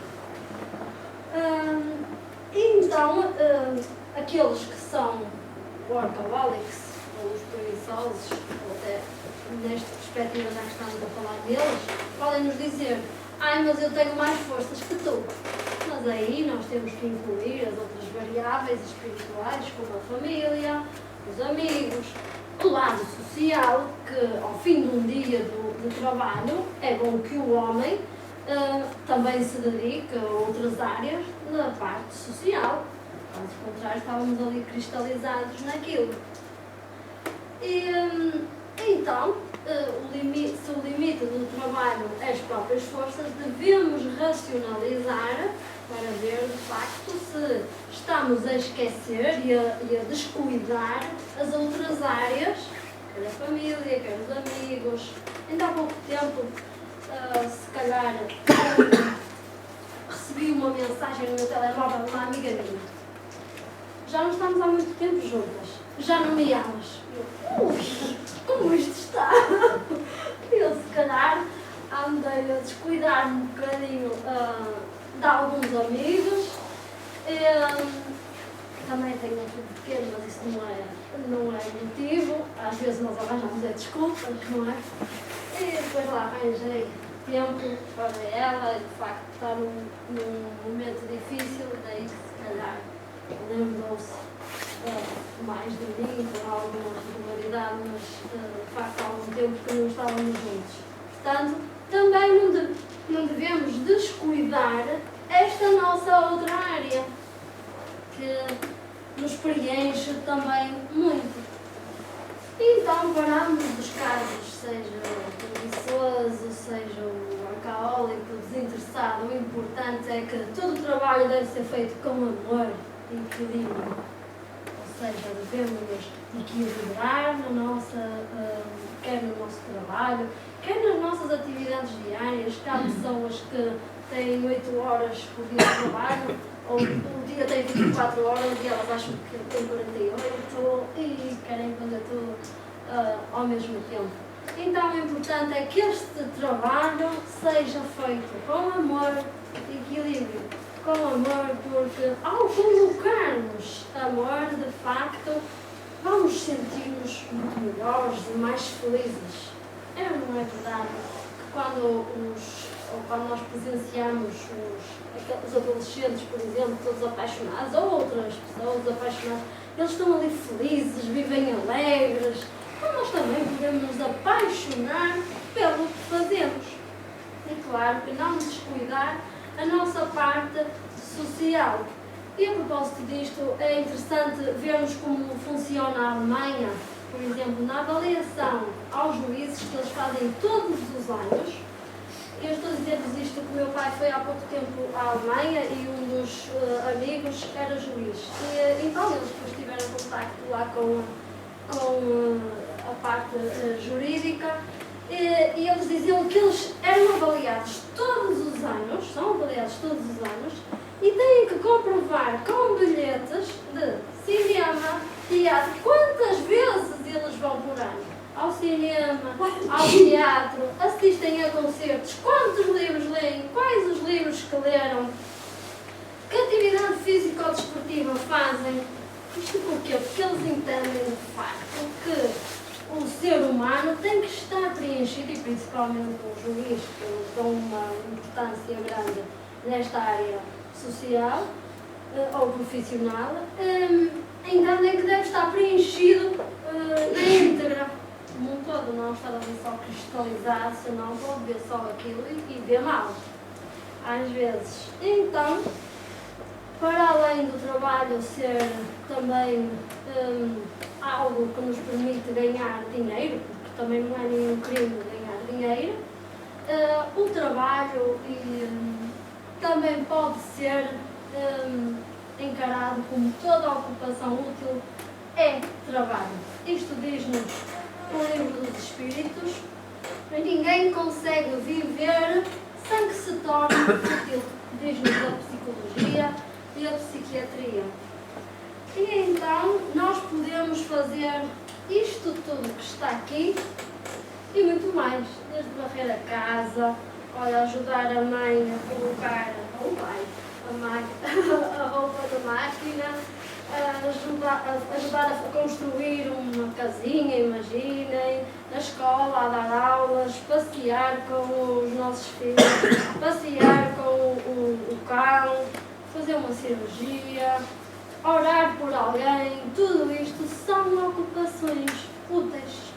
Então, aqueles que são workaholics, ou os preguiçosos, ou até nesta perspectiva já que estamos a falar deles, podem nos dizer: ai, mas eu tenho mais forças que tu. Mas aí nós temos que incluir as outras variáveis espirituais, como a família, os amigos, o lado social, que ao fim de um dia de trabalho é bom que o homem também se dedique a outras áreas na parte social. Caso contrário, estávamos ali cristalizados naquilo. E então, se o limite do trabalho é as próprias forças, devemos racionalizar para ver, de facto, se estamos a esquecer e a descuidar as outras áreas, quer a família, quer os amigos. Ainda há pouco tempo, se calhar, recebi uma mensagem no meu telemóvel de uma amiga minha. Já não estamos há muito tempo juntas, já não me amas. Ui, como isto está? Eu, se calhar, andei a descuidar-me um bocadinho de alguns amigos. Também tenho um filho pequeno, mas isso não é motivo. Às vezes nós arranjamos desculpas, não é? E depois lá arranjei tempo para ela, e de facto está num momento difícil, daí se calhar lembrou-se mais de mim, com alguma regularidade, mas de facto há algum tempo que não estávamos juntos. Portanto, também não devemos descuidar esta nossa outra área, que nos preenche também muito. Então, paramos dos casos, seja o preguiçoso, seja o workaholic, o desinteressado. O importante é que todo o trabalho deve ser feito com amor e equilíbrio. Ou seja, devemos equilibrar quer no nosso trabalho, quer nas nossas atividades diárias. Há pessoas que têm 8 horas por dia de trabalho, ou o dia tem 24 horas e elas acham que tem 48 e querem fazer tudo ao mesmo tempo. Então o importante é que este trabalho seja feito com amor e equilíbrio. Com amor, porque ao colocarmos amor, de facto, vamos sentir-nos muito melhores e mais felizes. Não é verdade que quando nós presenciamos os adolescentes, por exemplo, todos apaixonados, ou outras pessoas apaixonadas, eles estão ali felizes, vivem alegres, mas nós também podemos nos apaixonar pelo que fazemos. E claro que não descuidar a nossa parte social. E a propósito disto, é interessante vermos como funciona a Alemanha, por exemplo, na avaliação aos juízes que eles fazem todos os anos. Eu estou a dizer-vos isto porque o meu pai foi há pouco tempo à Alemanha e um dos amigos era juiz. E, então eles depois tiveram contacto lá com a parte jurídica e eles diziam que eles eram avaliados todos os anos, são avaliados todos os anos, e têm que comprovar com bilhetes de cinema, teatro, quantas vezes eles vão por ano ao cinema, ao teatro, assistem a concertos, quantos livros leem, quais os livros que leram, que atividade física ou desportiva fazem. Isto porquê? Porque eles entendem de facto que o ser humano tem que estar preenchido, e principalmente o juiz, que eles dão uma importância grande nesta área social ou profissional, entendem que deve estar preenchido na íntegra, num todo, não estar ali só cristalizado, senão pode ver só aquilo e ver mal, às vezes. Então, para além do trabalho ser também algo que nos permite ganhar dinheiro, porque também não é nenhum crime ganhar dinheiro, o trabalho também pode ser encarado como toda ocupação útil é trabalho. Isto diz-nos o Livro dos Espíritos: ninguém consegue viver sem que se torne útil, diz-nos a psicologia e a psiquiatria. E então nós podemos fazer isto tudo que está aqui e muito mais, desde varrer a casa, olha, ajudar a mãe a colocar, ou o pai, a roupa da máquina, ajudar a construir uma casinha, imaginem, na escola, a dar aulas, passear com os nossos filhos, passear com o cão, fazer uma cirurgia, orar por alguém, tudo isto são ocupações úteis.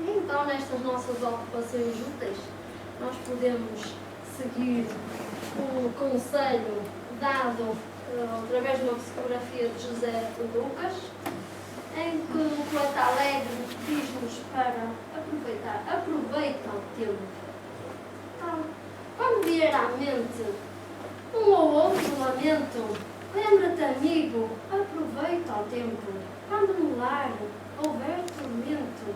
E então, nestas nossas ocupações úteis, nós podemos seguir o conselho dado através de uma psicografia de José Lucas, em que o poeta alegre diz-nos para aproveita o tempo. Então, quando vier à mente um ou outro lamento, lembra-te, amigo, aproveita o tempo. Quando no lar houver tormento,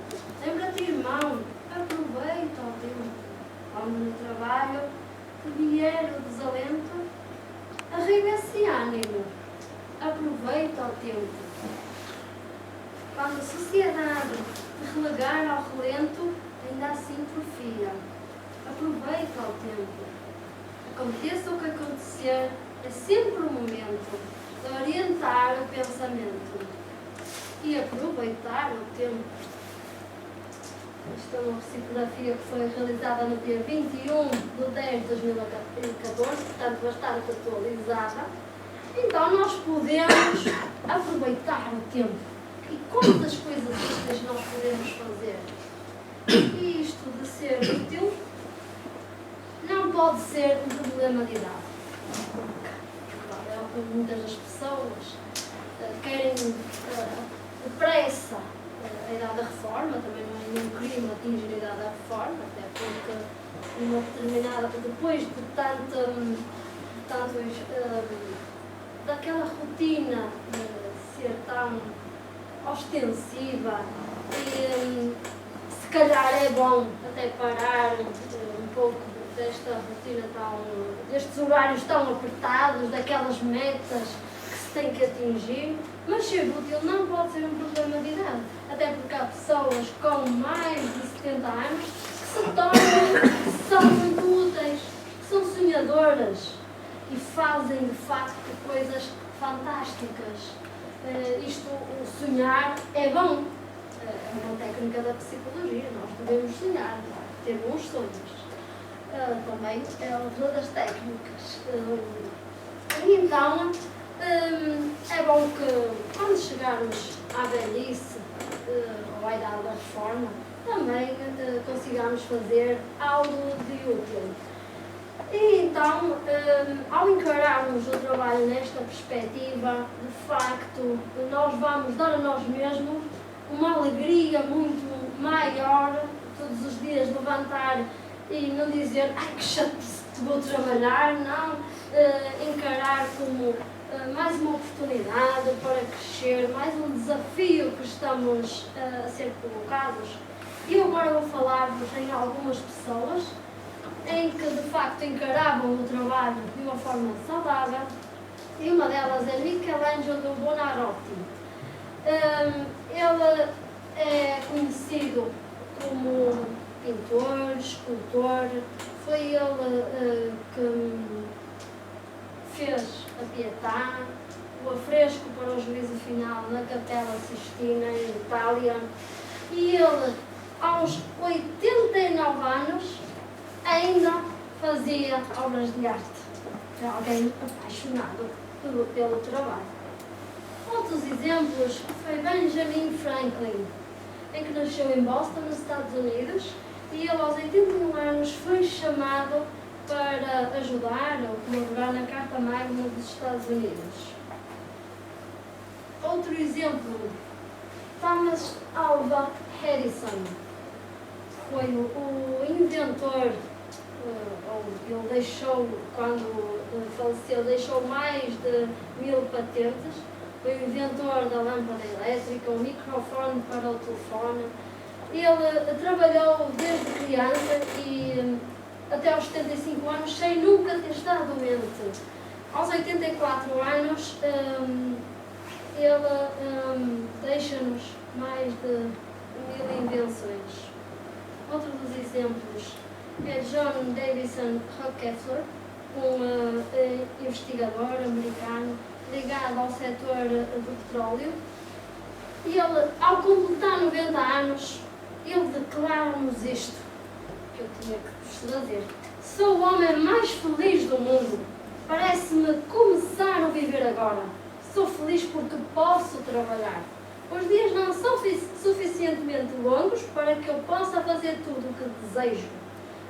lembra-te, irmão, aproveita o tempo. Quando no trabalho vier o desalento, arriba-se ânimo, aproveita o tempo. Quando a sociedade te relegar ao relento, ainda assim porfia, aproveita o tempo. Aconteça o que acontecer, é sempre o momento de orientar o pensamento e aproveitar o tempo. Esta é uma psicografia que foi realizada no dia 21 de 10 de 2014, portanto bastante atualizada. Então nós podemos aproveitar o tempo. E quantas coisas úteis nós podemos fazer? E isto de ser útil não pode ser um problema de idade. É o que muitas das pessoas querem depressa a idade da reforma, também não é nenhum crime atingir a idade da reforma, até porque uma determinada, depois de daquela rotina de ser tão ostensiva, e se calhar é bom até parar um pouco desta rotina destes horários tão apertados, daquelas metas que se tem que atingir, mas ser útil não pode ser um problema de idade, até porque há pessoas com mais de 70 anos que se tornam, que são muito úteis, que são sonhadoras e fazem de facto coisas fantásticas. O sonhar é bom, é uma técnica da psicologia, nós podemos sonhar, ter bons sonhos. Também é uma das técnicas. E então, É bom que quando chegarmos à velhice ou à idade da reforma, também consigamos fazer algo de útil. E então, ao encararmos o trabalho nesta perspectiva, de facto, nós vamos dar a nós mesmos uma alegria muito maior, todos os dias levantar e não dizer, ai que chatice, vou trabalhar, não, encarar como mais uma oportunidade para crescer, mais um desafio que estamos a ser colocados. E agora vou falar-vos em algumas pessoas em que de facto encaravam o trabalho de uma forma saudável, e uma delas é Michelangelo Buonarroti. Ele é conhecido como pintor, escultor, foi ele que fez a Pietà, o afresco para o juízo final na Capela Sistina, em Itália, e ele, aos 89 anos, ainda fazia obras de arte. Era alguém apaixonado pelo trabalho. Outros exemplos foi Benjamin Franklin, em que nasceu em Boston, nos Estados Unidos, e ele aos 81 anos foi chamado para ajudar ou colaborar na Carta Magna dos Estados Unidos. Outro exemplo, Thomas Alva Edison, foi o inventor, ele deixou, quando faleceu, deixou mais de 1000 patentes. Foi o inventor da lâmpada elétrica, o microfone para o telefone. Ele trabalhou desde criança e até aos 75 anos sem nunca ter estado doente. Aos 84 anos, ele deixa-nos mais de 1000 invenções. Outro dos exemplos é John Davison Rockefeller, um investigador americano ligado ao setor do petróleo. E ele, ao completar 90 anos, ele declara-nos isto, que eu tinha que vos trazer. Sou o homem mais feliz do mundo. Parece-me começar a viver agora. Sou feliz porque posso trabalhar. Os dias não são suficientemente longos para que eu possa fazer tudo o que desejo.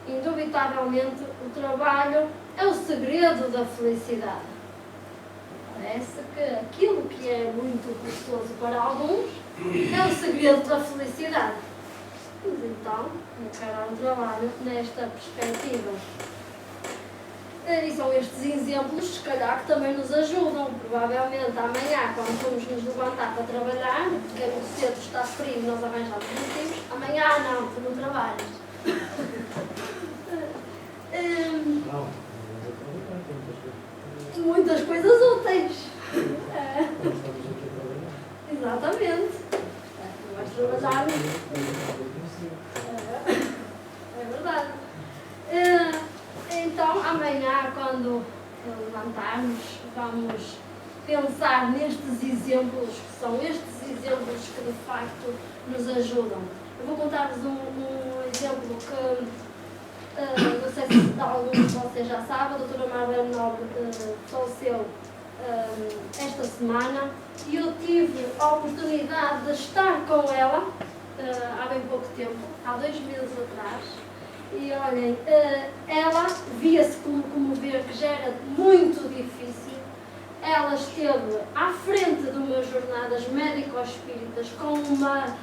Indubitavelmente, o trabalho é o segredo da felicidade. Parece que aquilo que é muito gostoso para alguns é o segredo da felicidade. Mas então, encarar o trabalho nesta perspectiva. E são estes exemplos, se calhar, que também nos ajudam. Provavelmente amanhã, quando formos nos levantar para trabalhar, porque o cedo está frio e nós arranjamos motivos, amanhã não, tu não trabalhas. Muitas coisas úteis. Exatamente. Não vais trabalhar. É verdade. Então, amanhã, quando levantarmos, vamos pensar nestes exemplos, que são estes exemplos que de facto nos ajudam. Eu vou contar-vos um exemplo que não sei se alguns de vocês já sabem. A doutora Marlene Nobre faleceu esta semana e eu tive a oportunidade de estar com ela há bem pouco tempo, há 2 meses atrás. E olhem, ela via-se comover que já era muito difícil. Ela esteve à frente de umas jornadas médico-espíritas com uma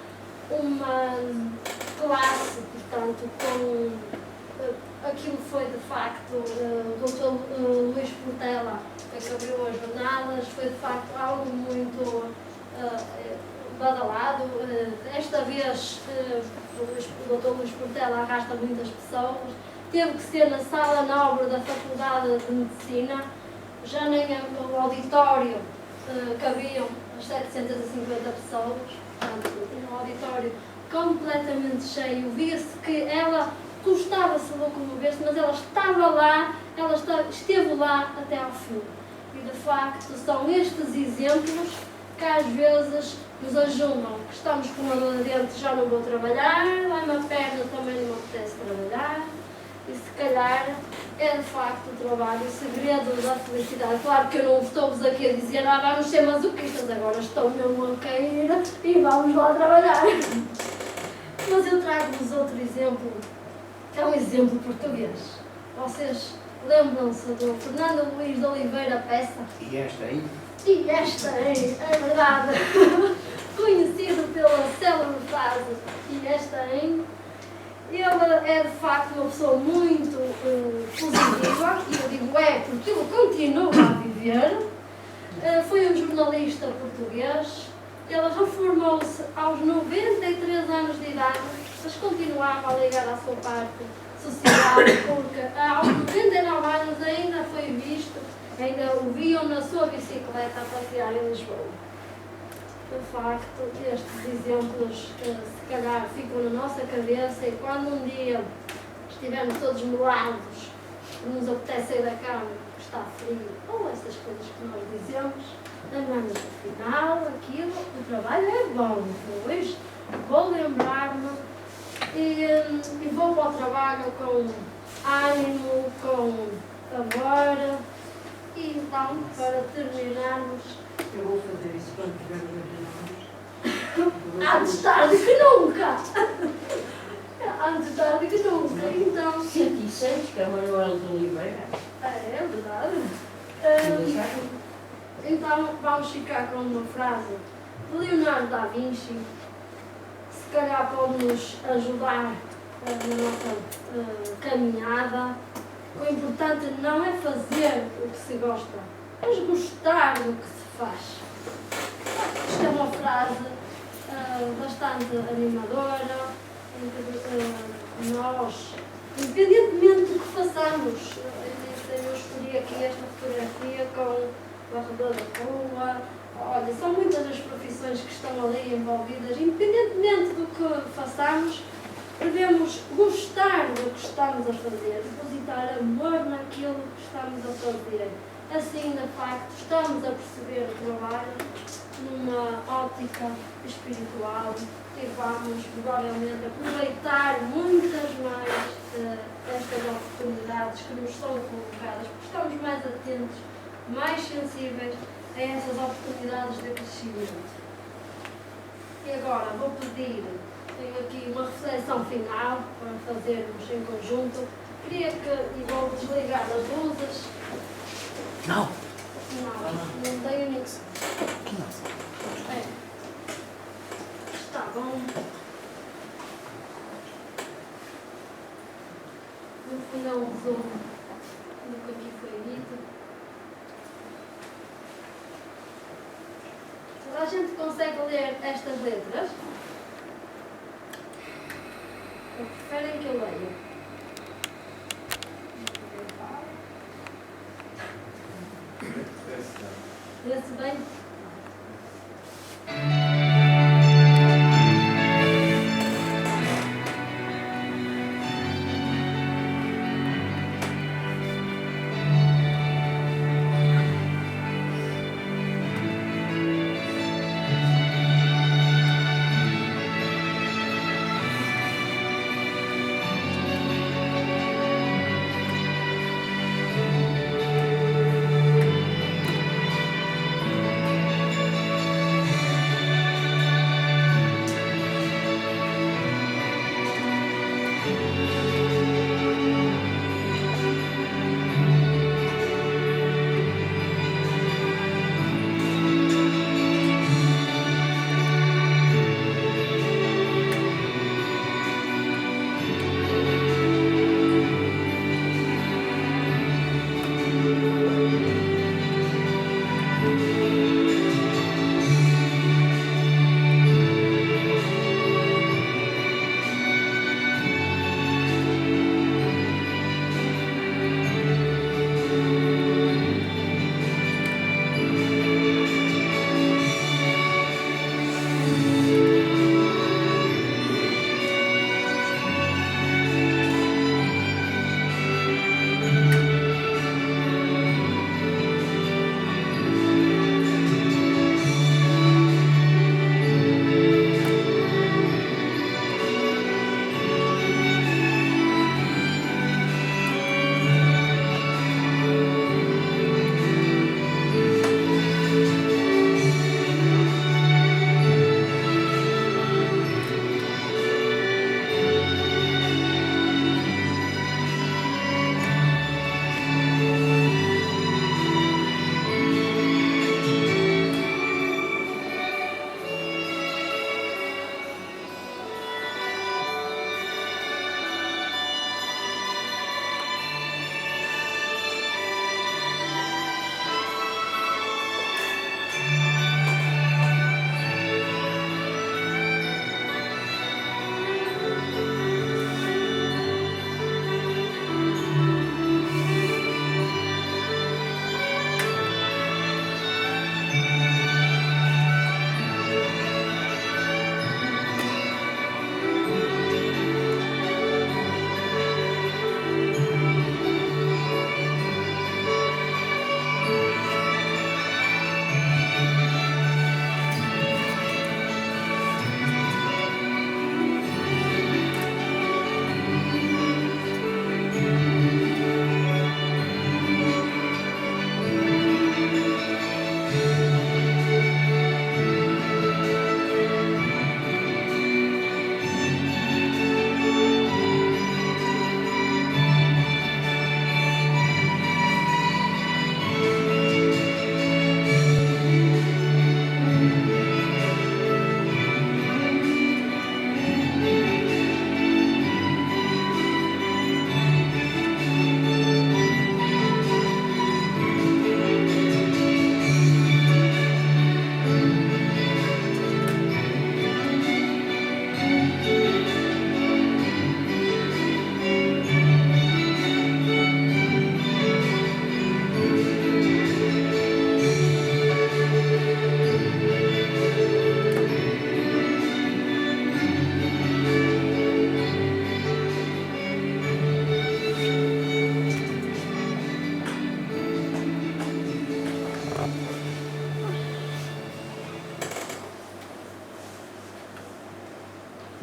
classe, portanto, com aquilo foi de facto o Dr. Luís Portela que abriu as jornadas, foi de facto algo muito badalado. Esta vez o Dr. Luís Portela arrasta muitas pessoas, teve que ser na sala nobre da Faculdade de Medicina, já nem no auditório cabiam as 750 pessoas, portanto, um auditório completamente cheio. Via-se que ela custava-se locomover-se, mas ela estava lá, ela esteve lá até ao fim. E de facto são estes exemplos que às vezes nos ajudam, que estamos com uma dor de dente, já não vou trabalhar, vai uma perna, também não me apetece trabalhar, e se calhar é de facto o trabalho, o segredo da felicidade. Claro que eu não estou-vos aqui a dizer, vamos ser masoquistas, agora estou mesmo a cair e vamos lá trabalhar. Mas eu trago-vos outro exemplo, que é um exemplo português. Vocês lembram-se do Fernando Luís de Oliveira Peça? E esta aí? E esta é verdade, conhecido pela célebre frase, e esta aí. Ele é de facto uma pessoa muito positiva, e eu digo porque ele continua a viver. Foi um jornalista português, ele reformou-se aos 93 anos de idade, mas continuava a ligar à sua parte social, porque aos 99 anos ainda foi visto, ainda o viam na sua bicicleta a passear em Lisboa. De facto, estes exemplos se calhar ficam na nossa cabeça, e quando um dia estivermos todos molados, nos apetece sair da cama, que está frio, ou essas coisas que nós dizemos, lembramos afinal aquilo, o trabalho é bom. Hoje vou lembrar-me e vou para o trabalho com ânimo, com amor. E então, para terminarmos, Eu vou fazer isso quando tiver nos antes tarde que nunca! Antes tarde que nunca, então. 106, que é Manuel de Oliveira. É verdade. Então, vamos ficar com uma frase de Leonardo da Vinci, se calhar pode nos ajudar na nossa caminhada. O importante não é fazer o que se gosta, mas gostar do que se faz. Isto é uma frase bastante animadora, em que nós, independentemente do que façamos, eu escolhi aqui esta fotografia com o varredor da rua. Olha, são muitas as profissões que estão ali envolvidas, independentemente do que façamos. Devemos gostar do que estamos a fazer, depositar amor naquilo que estamos a fazer. Assim, de facto, estamos a perceber o trabalho numa ótica espiritual e vamos, provavelmente, aproveitar muitas mais estas oportunidades que nos são colocadas, porque estamos mais atentos, mais sensíveis a essas oportunidades de crescimento. E agora vou pedir. Tenho aqui uma reflexão final para fazermos em conjunto. Queria que, e vou desligar as luzes. Não. Não tenho nisso. Não. É. Está bom. No final, um resumo do que aqui foi dito. Toda a gente consegue ler estas letras? Ou preferem que eu leia? Lê-se bem?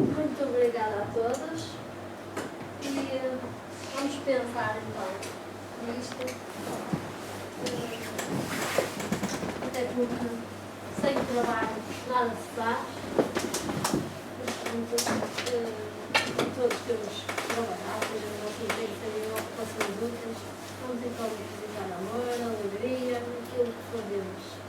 Muito obrigada a todos e vamos pensar então nisto. Até porque sem trabalho nada se faz. Portanto, todos temos que trabalhar, seja no nosso emprego, seja em ocupações úteis. Vamos então visitar amor, alegria, aquilo que fazemos.